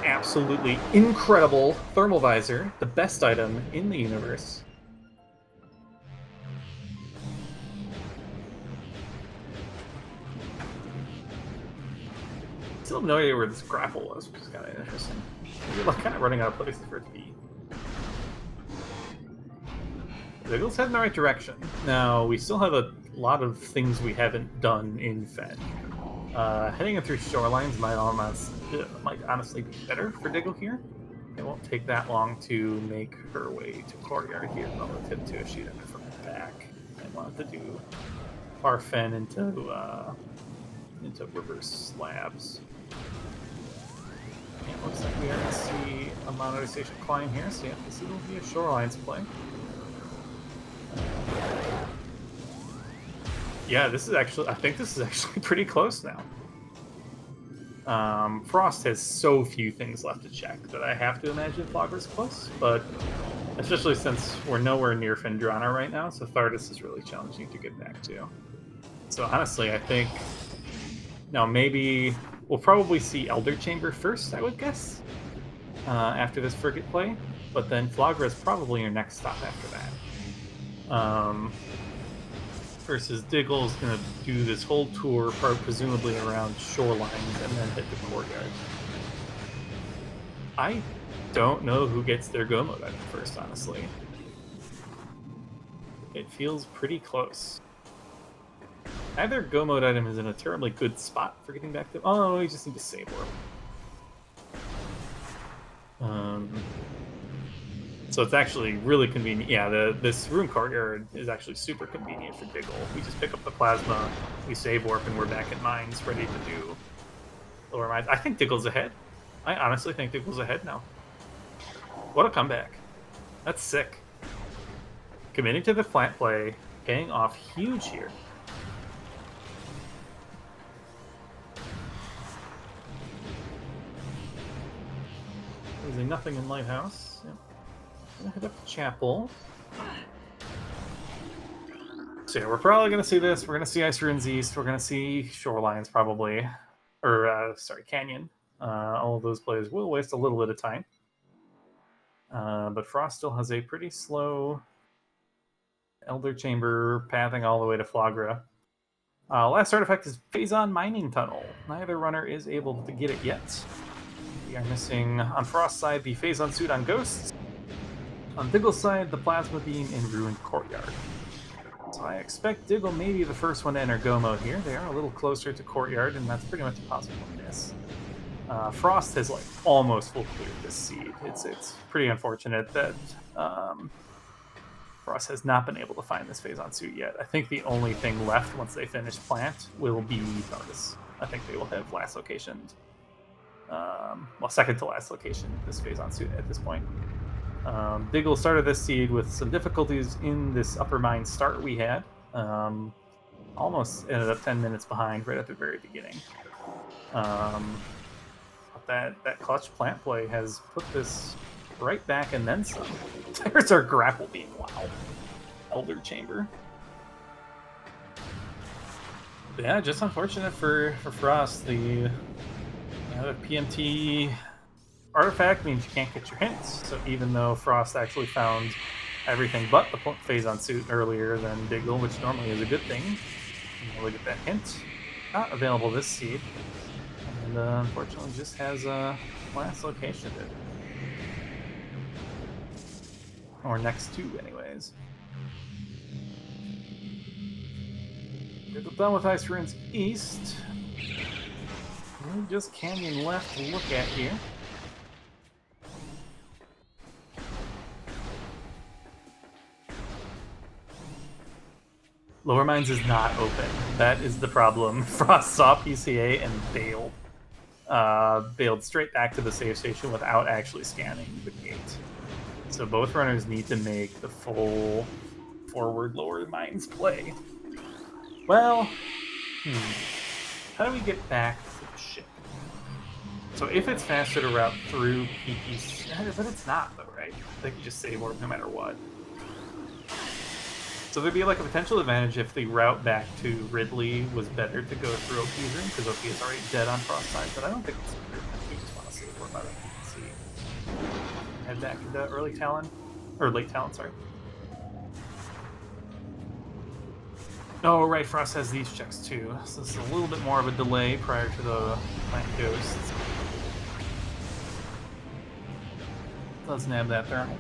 Absolutely incredible Thermal Visor, the best item in the universe. Still have no idea where this grapple was, which is kind of interesting. We're like kind of running out of places for it to be. Diggle's heading in the right direction. Now, we still have a lot of things we haven't done in Fen. Heading in through Shorelines might honestly be better for Diggle here. It won't take that long to make her way to Courtyard here relative to if she'd enter from the back. I wanted to do far Fen into reverse slabs. And it looks like we are going to see a monetization climb here, so yeah, this will be a Shorelines play. Yeah, I think this is actually pretty close now. Frost has so few things left to check that I have to imagine Flogger's close, but especially since we're nowhere near Fendrana right now, so Thardus is really challenging to get back to. So honestly, I think now maybe we'll probably see Elder Chamber first, I would guess, after this Frigate play, but then Flogger is probably your next stop after that. Versus Diggle is going to do this whole tour, presumably around Shorelines, and then hit the Courtyard. I don't know who gets their Go Mode item first, honestly. It feels pretty close. Either Go Mode item is in a terribly good spot for getting back to... Oh, you just need to save warp. So it's actually really convenient. Yeah, this Ruin Courtyard is actually super convenient for Diggle. We just pick up the Plasma, we save warp, and we're back at mines, ready to do Lower Mines. I think Diggle's ahead. I honestly think Diggle's ahead now. What a comeback. That's sick. Committing to the plant play, paying off huge here. Losing nothing in Lighthouse. Yep. Gonna hit up the Chapel. So yeah, we're probably gonna see this. We're gonna see Ice Ruins East. We're gonna see Shorelines probably, or Canyon. All of those plays will waste a little bit of time. But Frost still has a pretty slow Elder Chamber pathing all the way to Flagra. Last artifact is Phazon Mining Tunnel. Neither runner is able to get it yet. We are missing, on Frost's side, the Phazon Suit on Ghosts. On Diggle's side, the Plasma Beam in Ruined Courtyard. So I expect Diggle may be the first one to enter Go mode here. They are a little closer to Courtyard, and that's pretty much impossible to miss. Frost has like almost full cleared this seed. It's pretty unfortunate that Frost has not been able to find this Phazon Suit yet. I think the only thing left once they finish Plant will be Darkus. I think they will have last location. Well, second to last location, this Phazon Suit at this point. Diggle started this seed with some difficulties in this upper mine start we had. Almost ended up 10 minutes behind right at the very beginning. But that clutch plant play has put this right back and then some. There's our grapple beam. Wow. Elder Chamber. Yeah, just unfortunate for Frost. The PMT artifact means you can't get your hints. So even though Frost actually found everything but the Phazon Suit earlier than Diggle, which normally is a good thing, you look at that hint. Not available this seed. And unfortunately just has a last location of it. Or next to, anyways. Diggle done with Ice Ruins East. Really just Canyon left to look at here. Lower Mines is not open. That is the problem. Frost saw PCA and bailed. Bailed straight back to the save station without actually scanning the gate. So both runners need to make the full forward Lower Mines play. Well, how do we get back to the ship? So if it's faster to route through PPC, but it's not though, right? They can just save warp no matter what. So there'd be like a potential advantage if the route back to Ridley was better to go through OP's room, because OP is already dead on Frost side, but I don't think it's true. We just want to save warp out of PPC. Head back into early Talon, or late Talon, sorry. Oh, right, Frost has these checks too, so this is a little bit more of a delay prior to the Plant Ghosts. Let's nab that thermal.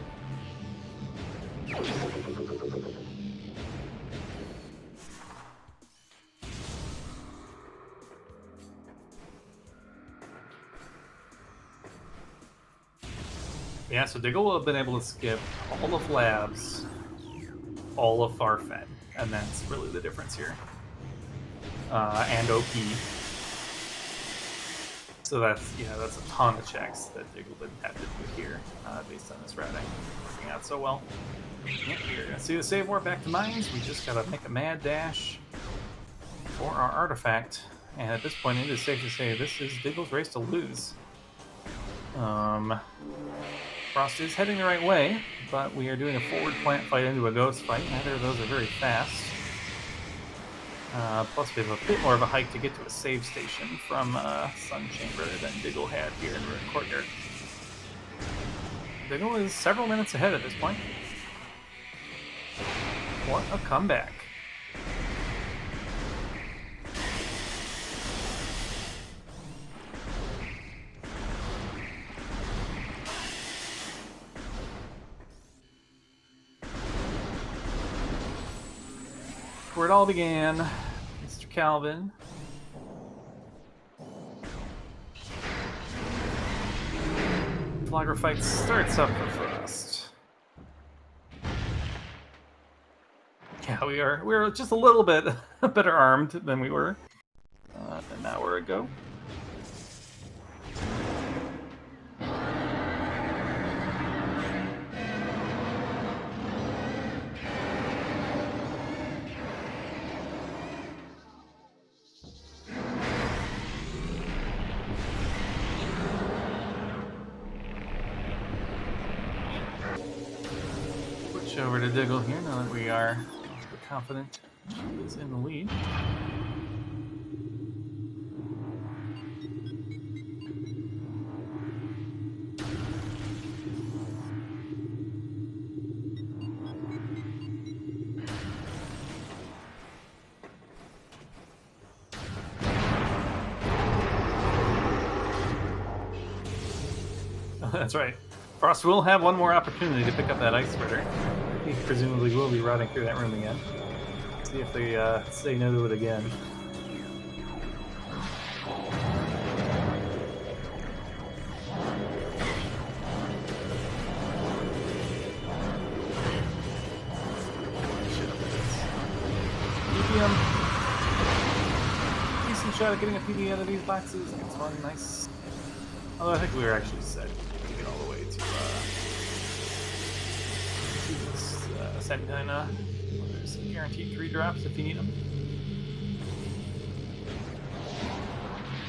Yeah, so Diggle will have been able to skip all of Labs, all of Farfetch, and that's really the difference here. And OP. So that's a ton of checks that Diggle didn't have to do here, based on this routing. Working out so well. Yeah, you're gonna see the save warp back to Mines. We just gotta make a mad dash for our artifact. And at this point, it is safe to say this is Diggle's race to lose. Frost is heading the right way, but we are doing a forward plant fight into a ghost fight. Neither of those are very fast. Plus we have a bit more of a hike to get to a save station from Sun Chamber than Diggle had here in Ruined Courtyard. Diggle is several minutes ahead at this point. What a comeback. Where it all began, Mr. Calvin. Flogger fight starts up for Frost. Yeah, we're just a little bit better armed than we were an hour ago. Over to Diggle here now that we are confident she is in the lead. That's right. Frost will have one more opportunity to pick up that ice spreader. He presumably will be routing through that room again. See if they say no to it again. PPM. Decent shot at getting a PB out of these boxes. Gets one nice. Although I think we were actually set to get all the way to this 79. There's guaranteed 3 drops if you need them.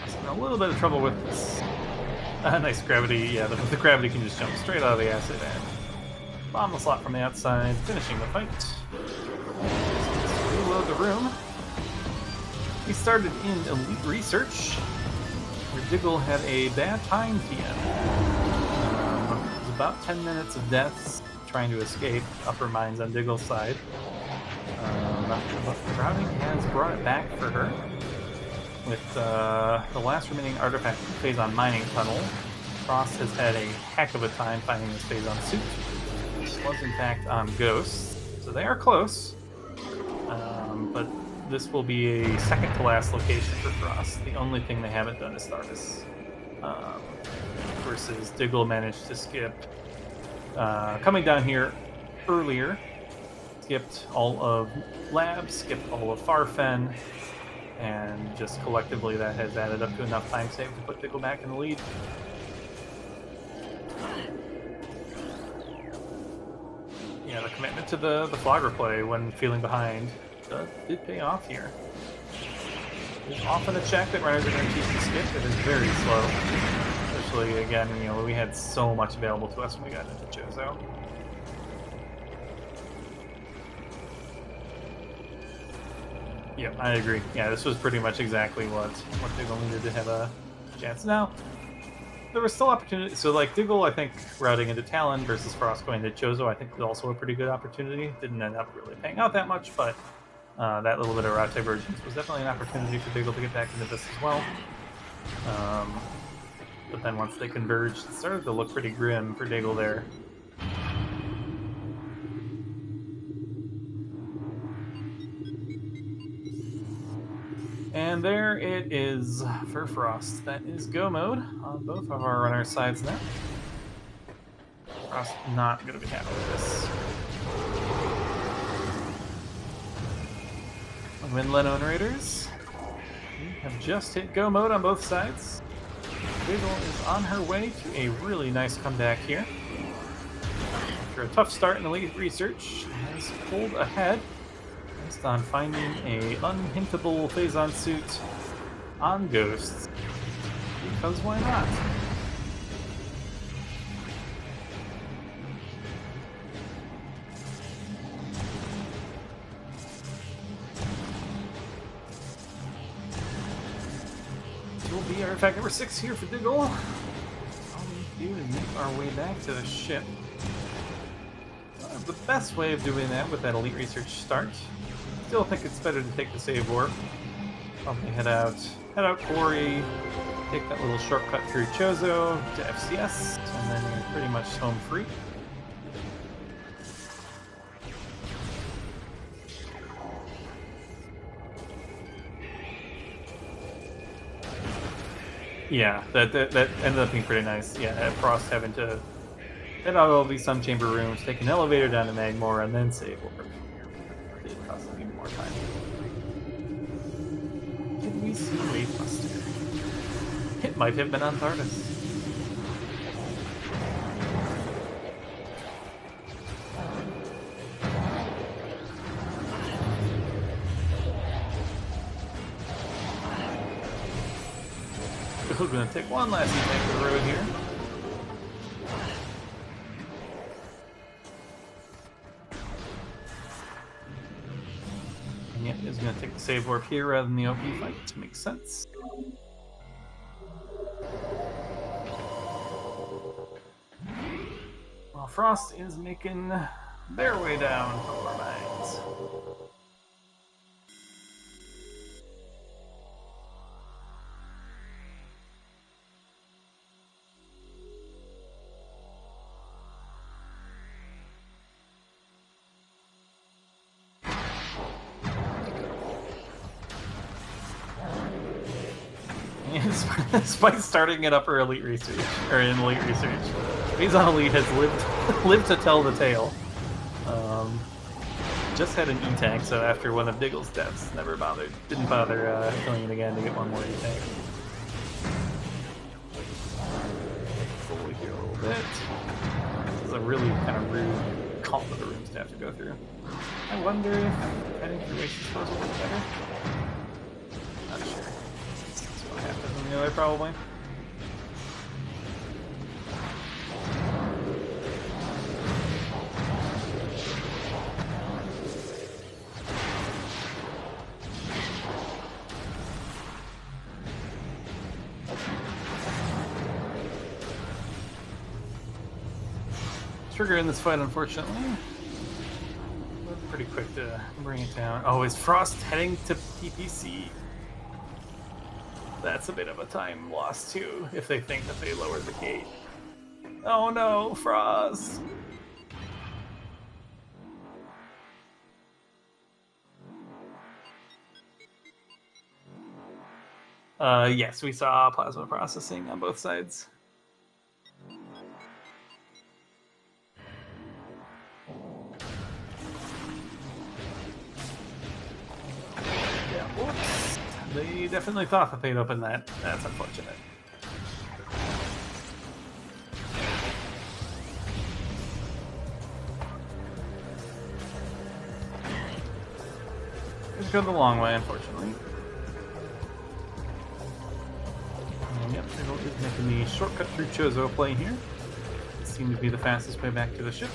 I was in a little bit of trouble with this. Nice gravity. Yeah, the gravity can just jump straight out of the acid and bomb the slot from the outside, finishing the fight. Reload the room. We started in Elite Research, where Diggle had a bad time TM. It was about 10 minutes of deaths trying to escape upper mines on Diggle's side. But routing has brought it back for her. With the last remaining artifact phase on mining tunnel, Frost has had a heck of a time finding this phase on suit. It was in fact on Ghost, so they are close. But this will be a second to last location for Frost. The only thing they haven't done is Stardust. Versus Diggle managed to skip coming down here earlier. Skipped all of Lab, skipped all of Farfen, and just collectively that has added up to enough time save to put Diggle back in the lead. Yeah, the commitment to the Flogger play when feeling behind did pay off here. There's often a check that runners are going to choose to skip. It is very slow. Especially, again, we had so much available to us when we got into Chozo. Yep, I agree. Yeah, this was pretty much exactly what Diggle needed to have a chance. Now, there was still opportunity. So, like, Diggle, I think, routing into Talon versus Frost going to Chozo, I think was also a pretty good opportunity. Didn't end up really paying out that much, but that little bit of route divergence was definitely an opportunity for Diggle to get back into this as well. But then once they converged, it started to look pretty grim for Diggle there. And there it is for Frost. That is go mode on both of our runner sides now. Frost not going to be happy with this. Winland Raiders, we have just hit go mode on both sides. Diggle is on her way to a really nice comeback here. After a tough start in Elite Research, has pulled ahead based on finding a unhintable phase-on suit on Ghosts. Because why not? Will be artifact number 6 here for Diggle. All we do is make our way back to the ship. The best way of doing that with that Elite Research start. Still think it's better to take the save warp. Probably head out Quarry, take that little shortcut through Chozo to FCS, and then you're pretty much home free. Yeah, that ended up being pretty nice. Yeah, Frost having to head out all these Sun Chamber rooms, take an elevator down to Magmore, and then save warp. It did cost him even more time. Did we see Wavebuster? It might have been on Thardus. We're going to take one last take to the road here. And yeah, is going to take the save warp here rather than the OP fight, which makes sense. While Frost is making their way down from our mines. Despite starting it up for Elite Research, or in Elite Research, he's on Elite has lived to tell the tale. Just had an E-Tank, so after one of Diggle's deaths, didn't bother killing it again to get one more E-Tank. Forward here a little bit. This is a really kind of rude cult of the rooms to have to go through. I wonder if heading through Race's Flows will be better. Not sure. That's what happens in the other, probably. Trigger in this fight, unfortunately. We're pretty quick to bring it down. Oh, is Frost heading to PPC? That's a bit of a time loss, too, if they think that they lowered the gate. Oh no, Frost! Yes, we saw plasma processing on both sides. Whoops. They definitely thought that they'd open that. That's unfortunate. It's gone the long way, unfortunately. And yep, Diggle is making the shortcut through Chozo play here. It seemed to be the fastest way back to the ship.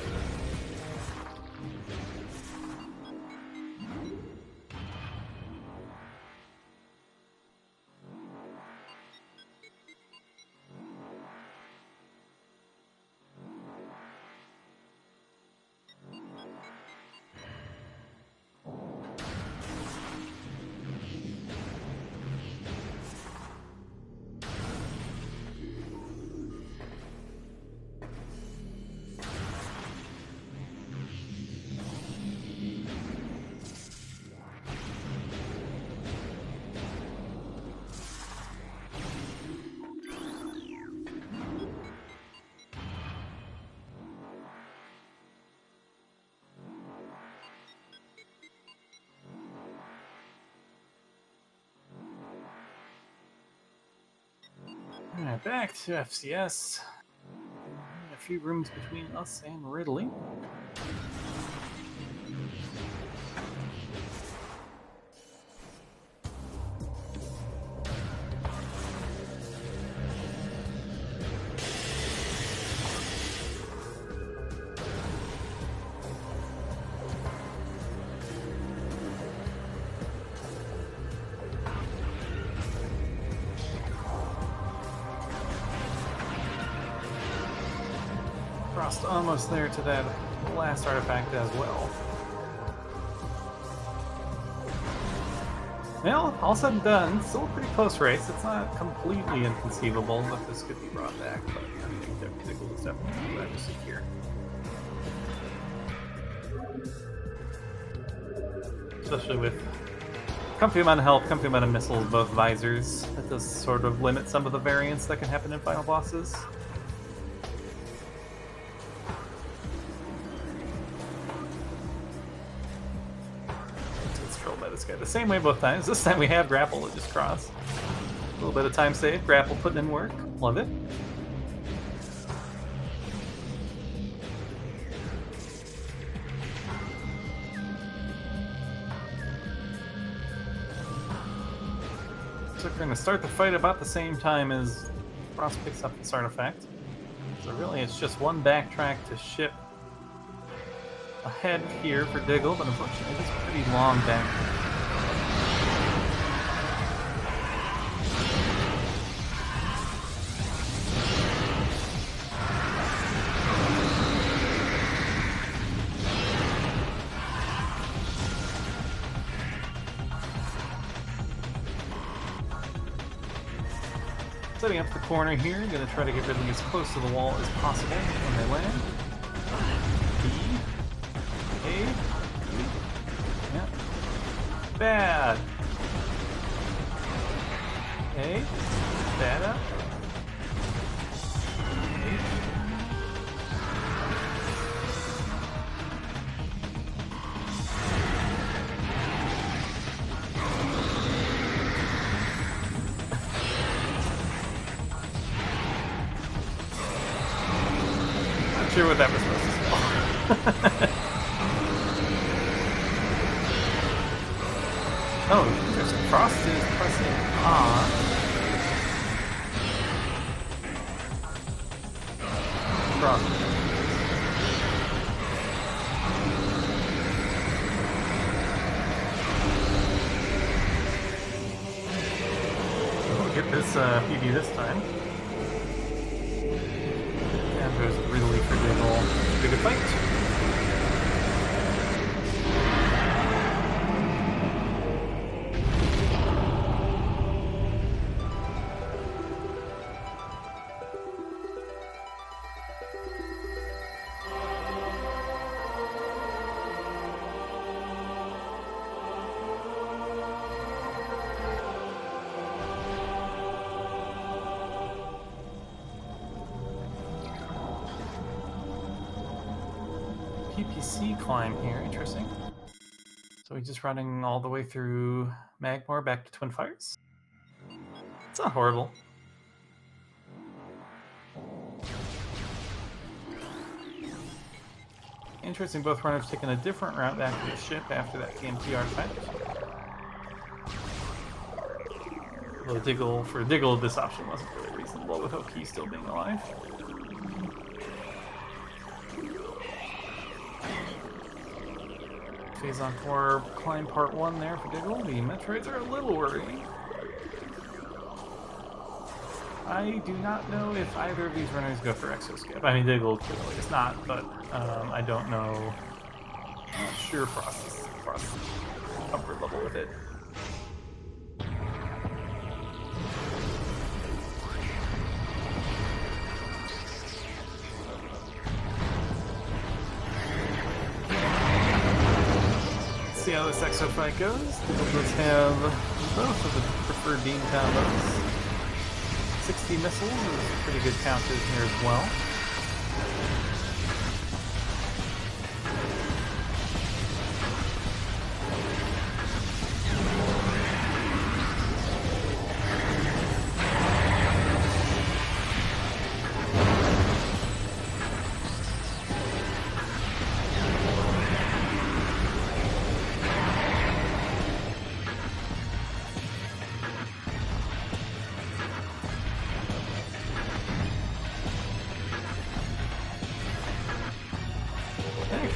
Alright, back to FCS. A few rooms between us and Ridley. Frost almost there to that last artifact as well. Well, all said and done, still a pretty close race. It's not completely inconceivable that this could be brought back, but I think that Diggle is definitely glad to secure. Especially with comfy amount of health, comfy amount of missiles, both visors. That does sort of limit some of the variance that can happen in final bosses. The same way both times. This time we have grapple to just cross. A little bit of time saved. Grapple putting in work. Love it. So we're going to start the fight about the same time as Frost picks up this artifact. So really it's just one backtrack to ship ahead here for Diggle, but unfortunately it's a pretty long backtrack. Setting up the corner here, gonna try to get everything as close to the wall as possible when they land. B. A. B. Yeah. Bad. A. that up. Not sure what that was supposed to spell. Oh, interesting. Frost is pressing on. Frost. We'll get this PB this time. And there's really for Diggle. Big fight. PPC climb here, interesting. So we're just running all the way through Magmore back to Twin Fires. It's not horrible. Interesting, both runners taking a different route back to the ship after that TNT artifact. Although for Diggle, this option wasn't really reasonable with OP still being alive. Phase on 4 climb part 1 there for Diggle. The Metroids are a little worrying. I do not know if either of these runners go for exoskip. I mean, Diggle clearly is not, but I don't know. I'm not sure Frost's comfort level with it. See how this exo fight goes. Diggle does have both of the preferred beam combos. 60 missiles is a pretty good count in here as well.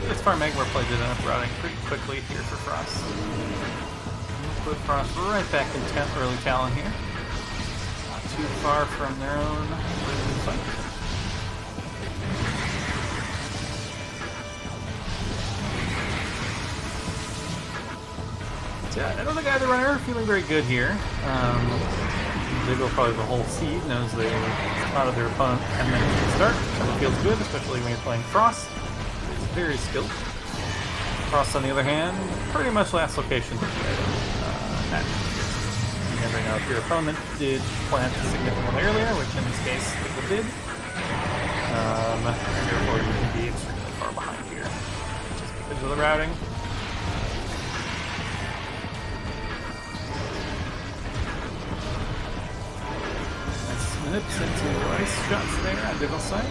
This far, Magmore play did end up routing pretty quickly here for Frost. We'll put Frost right back in early Talon here. Not too far from their own fight. So yeah, I don't think either runner are feeling very good here. Diggle, probably the whole seed, knows they spotted their opponent 10 minutes to start. So it feels good, especially when you're playing Frost. Very skilled. Frost, on the other hand, pretty much last location to play. Remember now, if your opponent did plant significantly earlier, which in this case Diggle did, therefore you can be extremely far behind here, just because of the routing. Nice nips into ice shots there on Diggle's side.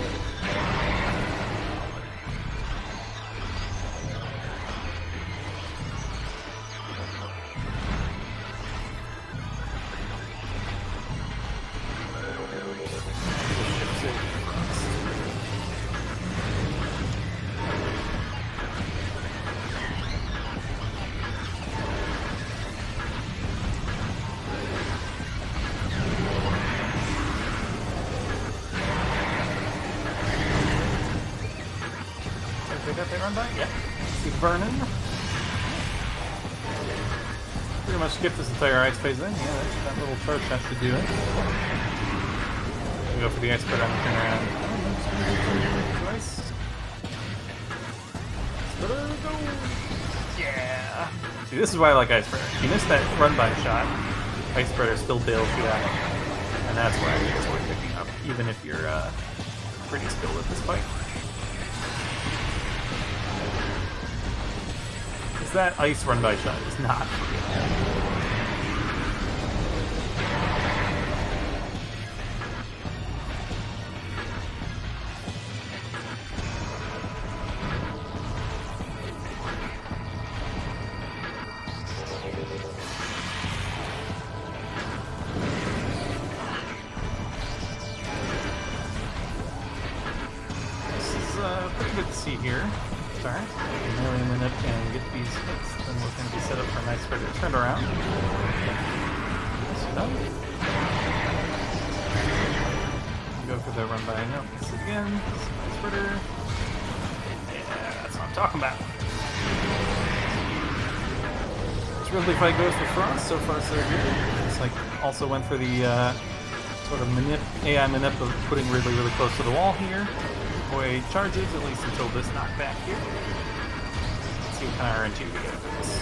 Run by? Yeah. Keep burning. Pretty much skip this entire ice phase then. Yeah, that little charge shot should do it. We go for the ice spread on the turnaround. Yeah. See, this is why I like Ice Spreader. If you miss that run by shot, Ice Spreader still bails you out. And that's why I think it's worth picking up, even if you're pretty skilled at this fight. Because that ice run-by shot is not for good. Pretty good to see here. Start, nearly a minute and get these hits, then we're going to be set up for a nice spreader turnaround. Go for the run by. No, this again. Nice spreader. Yeah, that's what I'm talking about. This Ridley fight goes for Frost. So far, so good. It's like also went for the sort of AI manip of putting Ridley really close to the wall here. Boy charges, at least until this knockback here. Let's see what kind of RNG we get for this.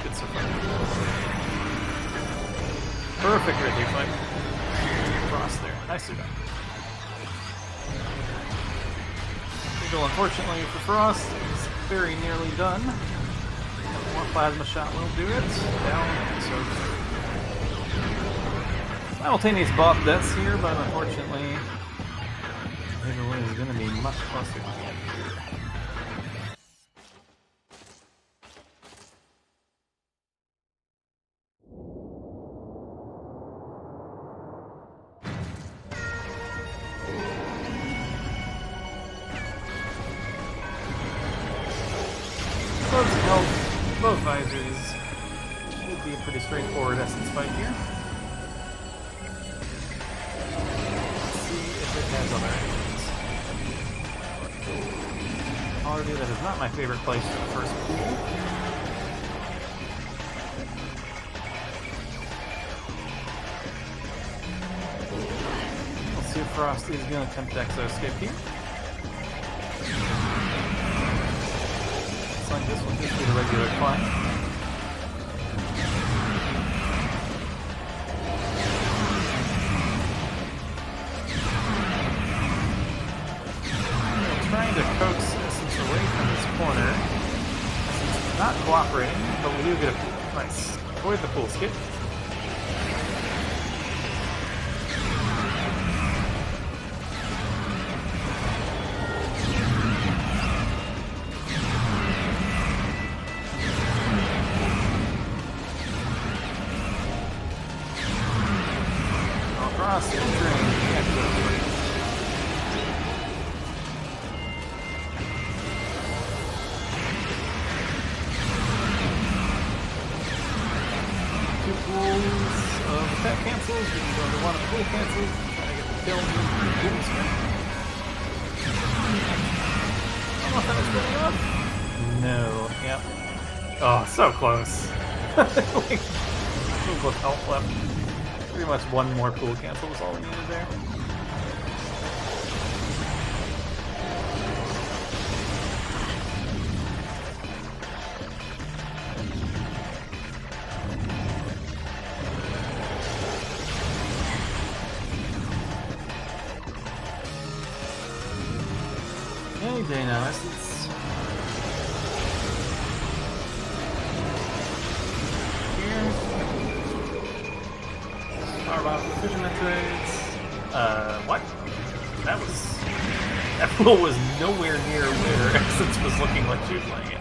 Good so far. Perfect Ridley fight. Frost there. Nicely done. Diggle, unfortunately for Frost, is very nearly done. One plasma shot will do it. Down, so simultaneous buff deaths here, but unfortunately Diggle is going to be much closer to the end here. Both health, both visors. Should be a pretty straightforward essence fight here. Let's see if it has other enemies. Already, that is not my favorite place for the first pool. Let's see if Frosty is going to attempt Exo escape here. Looks like this will just be the regular climb. Trying to coax Essence away from this corner. Essence is not cooperating, but we do get a nice avoid the pool skip. Frost entering the exit bridge. Attack cancels, we can go into one of the pool cancels, try to get the kill with the boom screen. I don't know if that was good enough. No, yep. Oh, so close. Like, so close health left. Pretty much one more pool cancel was all we needed there. Any day now, Essence. Here. Powerbomb for Fusion Metroids. What? That pool was nowhere near where Essence was looking like she was playing it.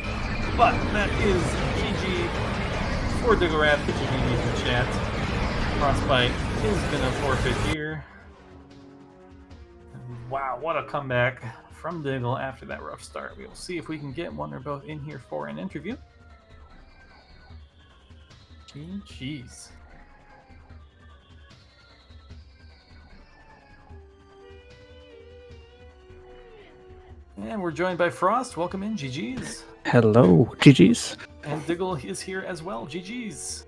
But that is GG for DiggleWrath. Get your GGs in the chat. Frostbite is gonna forfeit here. Wow, what a comeback from Diggle after that rough start. We will see if we can get one or both in here for an interview. GG's. And we're joined by Frost. Welcome in, GG's. Hello, GG's. And Diggle is here as well, GG's.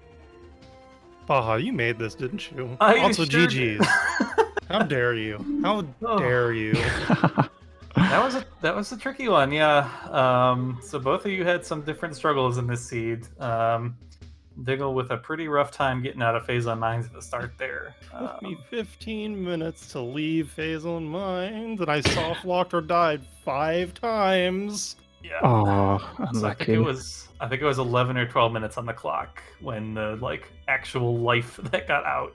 Baja, you made this, didn't you? Also, sure GG's. How dare you? How dare you? That was a tricky one, yeah. So both of you had some different struggles in this seed. Diggle with a pretty rough time getting out of phase on mines at the start there. there. Took me 15 minutes to leave Phazon Mines, and I soft locked or died 5 times. Yeah. Oh, So I think unlucky. it was 11 or 12 minutes on the clock when the actual life that got out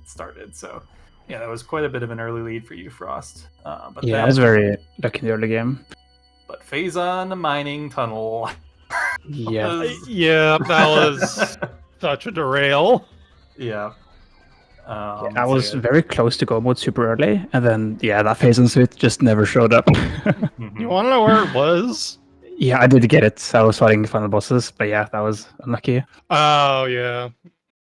started. So yeah, that was quite a bit of an early lead for you, Frost. But Yeah, then, I was very lucky in the early game. But Phazon the mining tunnel. Yeah. Yeah, that was such a derail. Yeah. Yeah, I so was yeah. very close to go mode super early, and then that phase on suit just never showed up. Mhm. You want to know where it was? Yeah, I did get it. I was fighting final bosses, but yeah, that was unlucky. Oh, yeah.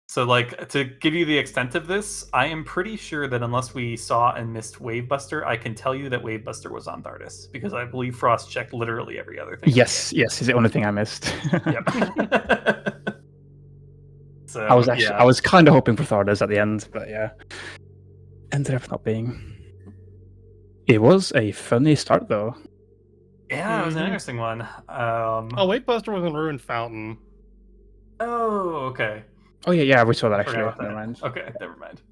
So, to give you the extent of this, I am pretty sure that unless we saw and missed Wavebuster, I can tell you that Wavebuster was on Thardis, because I believe Frost checked literally every other thing. Yes, it's the only thing I missed. Yep. So, I was kind of hoping for Thardis at the end, but yeah, ended up not being. It was a funny start though. Yeah, it was an interesting one. Oh, Wavebuster was in Ruined Fountain. Oh, okay. Oh yeah, we saw that I forgot actually. about that. Never mind. Okay, never mind.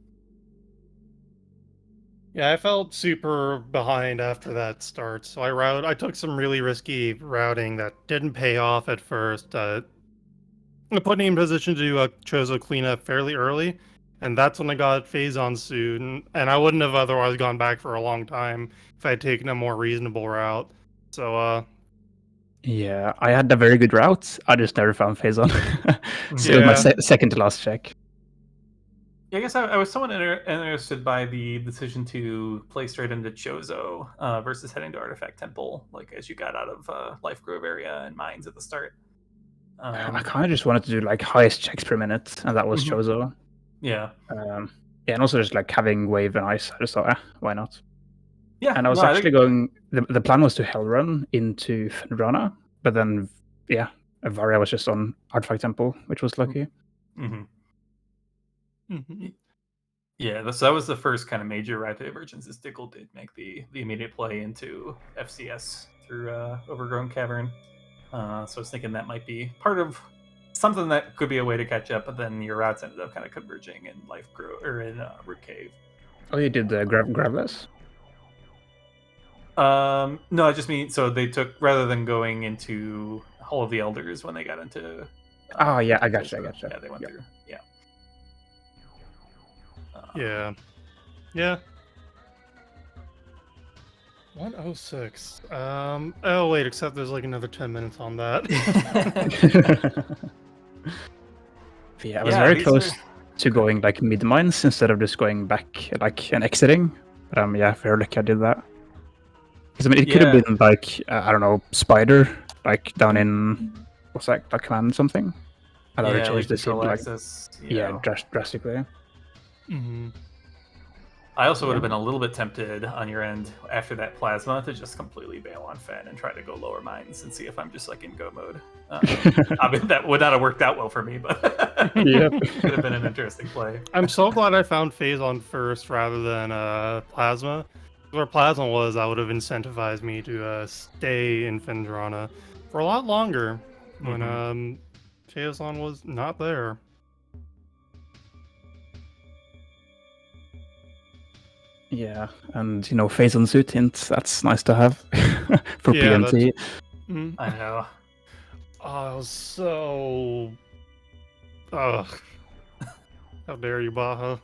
Yeah, I felt super behind after that start, so I took some really risky routing that didn't pay off at first. It put me in position to do a Chozo cleanup fairly early, and that's when I got Phazon suit, and I wouldn't have otherwise gone back for a long time if I had taken a more reasonable route. So, Yeah, I had a very good route. I just never found Phazon. So it was my second to last check. Yeah, I guess I was somewhat interested by the decision to play straight into Chozo versus heading to Artifact Temple, as you got out of Life Grove area and mines at the start. I kind of just wanted to do highest checks per minute, and that was Chozo. Yeah. Yeah, and also just having wave and ice. I just thought, why not? Yeah. And I was actually going. The plan was to hell run into Fendrana, but then Varia was just on Artifact Temple, which was lucky. Mm-hmm. Mm-hmm. Yeah, so that was the first kind of major route divergence. Is Diggle did make the immediate play into FCS through Overgrown Cavern. So I was thinking that might be part of something that could be a way to catch up, but then your routes ended up kind of converging in Life Grove or in Root Cave. Oh, you did the Graveless? No, I just mean so they took rather than going into Hall of the Elders when they got into. I gotcha. Yeah, they went through. Yeah. Yeah. 106. Oh wait, except there's another 10 minutes on that. I was very close to going mid mines instead of just going back and exiting. But very lucky I did that. Because it could have been I don't know, Spider down in what's that, command something. I'd rather change the scene drastically. Mm-hmm. I also would have been a little bit tempted on your end after that plasma to just completely bail on Fen and try to go lower mines and see if I'm just in go mode. I mean, that would not have worked out well for me, but could have been an interesting play. I'm so glad I found Phazon first rather than plasma. Where plasma was, I would have incentivized me to stay in Fendrana for a lot longer when Phazon was not there. Yeah, and Phazon suit hints, that's nice to have for PMT. I know. Oh, that was so... Ugh. How dare you, Baja.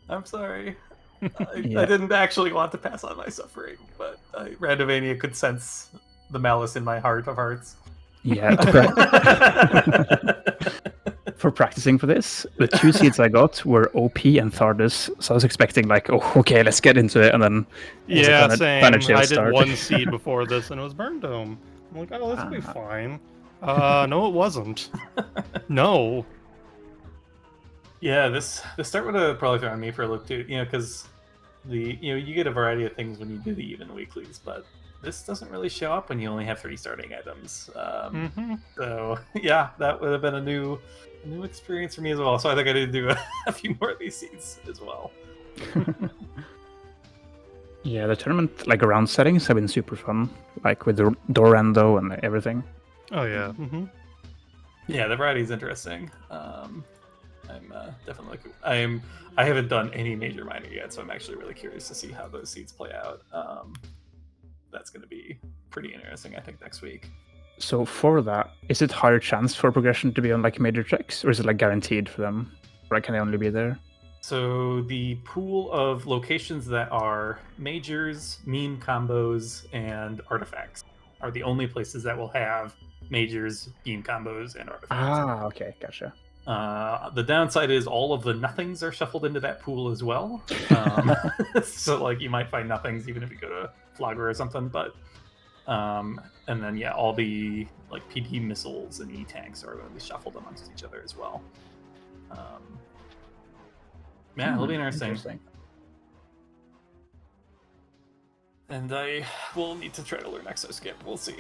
I'm sorry. I didn't actually want to pass on my suffering, but Randomania could sense the malice in my heart of hearts. Yeah. For practicing for this, the 2 seeds I got were OP and Thardis, so I was expecting okay, let's get into it, and then same. I did start. 1 seed before this, and it was Burn Dome. I'm like, oh, this will be fine. No, it wasn't. No. Yeah, this start would have probably thrown me for a loop too. Because you get a variety of things when you do the even weeklies, but this doesn't really show up when you only have 3 starting items. So yeah, that would have been a new experience for me as well. So I think I need to do a few more of these seeds as well. Yeah, the tournament around settings have been super fun, with the door Rando and everything. Oh yeah. Yeah, the variety is interesting. I'm definitely I haven't done any major minor yet, so I'm actually really curious to see how those seeds play out. That's going to be pretty interesting, I think, next week. So for that, is it higher chance for progression to be on like major tracks, or is it like guaranteed for them? Or can they only be there? So the pool of locations that are majors, meme combos, and artifacts are the only places that will have majors, beam combos, and artifacts. Ah, okay, gotcha. The downside is all of the nothings are shuffled into that pool as well. So like you might find nothings even if you go to Flogger or something, but and then yeah, all the like PD missiles and E-tanks are going to be shuffled amongst each other as well. Yeah, it'll be interesting. And I will need to try to learn Exoskip. We'll see.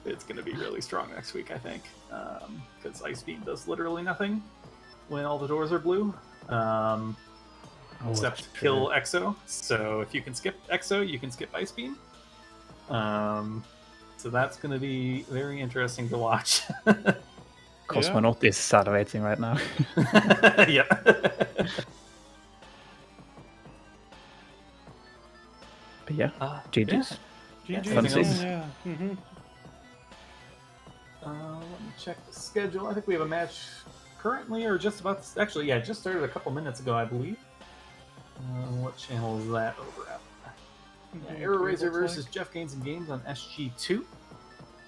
It's going to be really strong next week, I think, because Ice Beam does literally nothing when all the doors are blue, except kill Exo. So if you can skip Exo, you can skip Ice Beam. So that's going to be very interesting to watch. Cosmonaut is salivating right now. Yeah. But yeah, GG's. GG's. Yeah. Let me check the schedule. I think we have a match currently, or just about to, actually, yeah, just started a couple minutes ago, I believe. What channel is that over at? Yeah, Arrow Razor versus Jeff Gains and Games on SG2.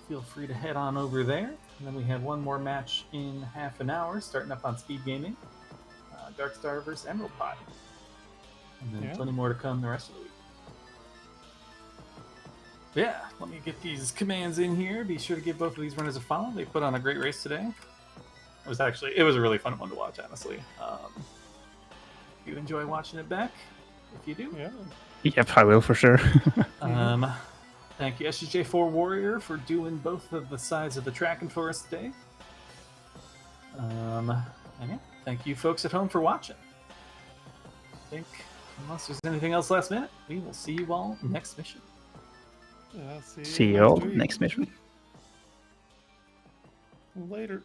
Feel free to head on over there. And then we have one more match in half an hour, starting up on SpeedGaming. Darkstar versus Emerald Pie. And then plenty more to come the rest of the week. Yeah, let me get these commands in here. Be sure to give both of these runners a follow. They put on a great race today. It was a really fun one to watch, honestly. If you enjoy watching it back, if you do. Yep, I will for sure. Thank you, SJ4 Warrior, for doing both of the sides of the track and for us today. And yeah, thank you folks at home for watching. I think, unless there's anything else last minute, we will see you all next mission. Yeah, see you all next mission. Later.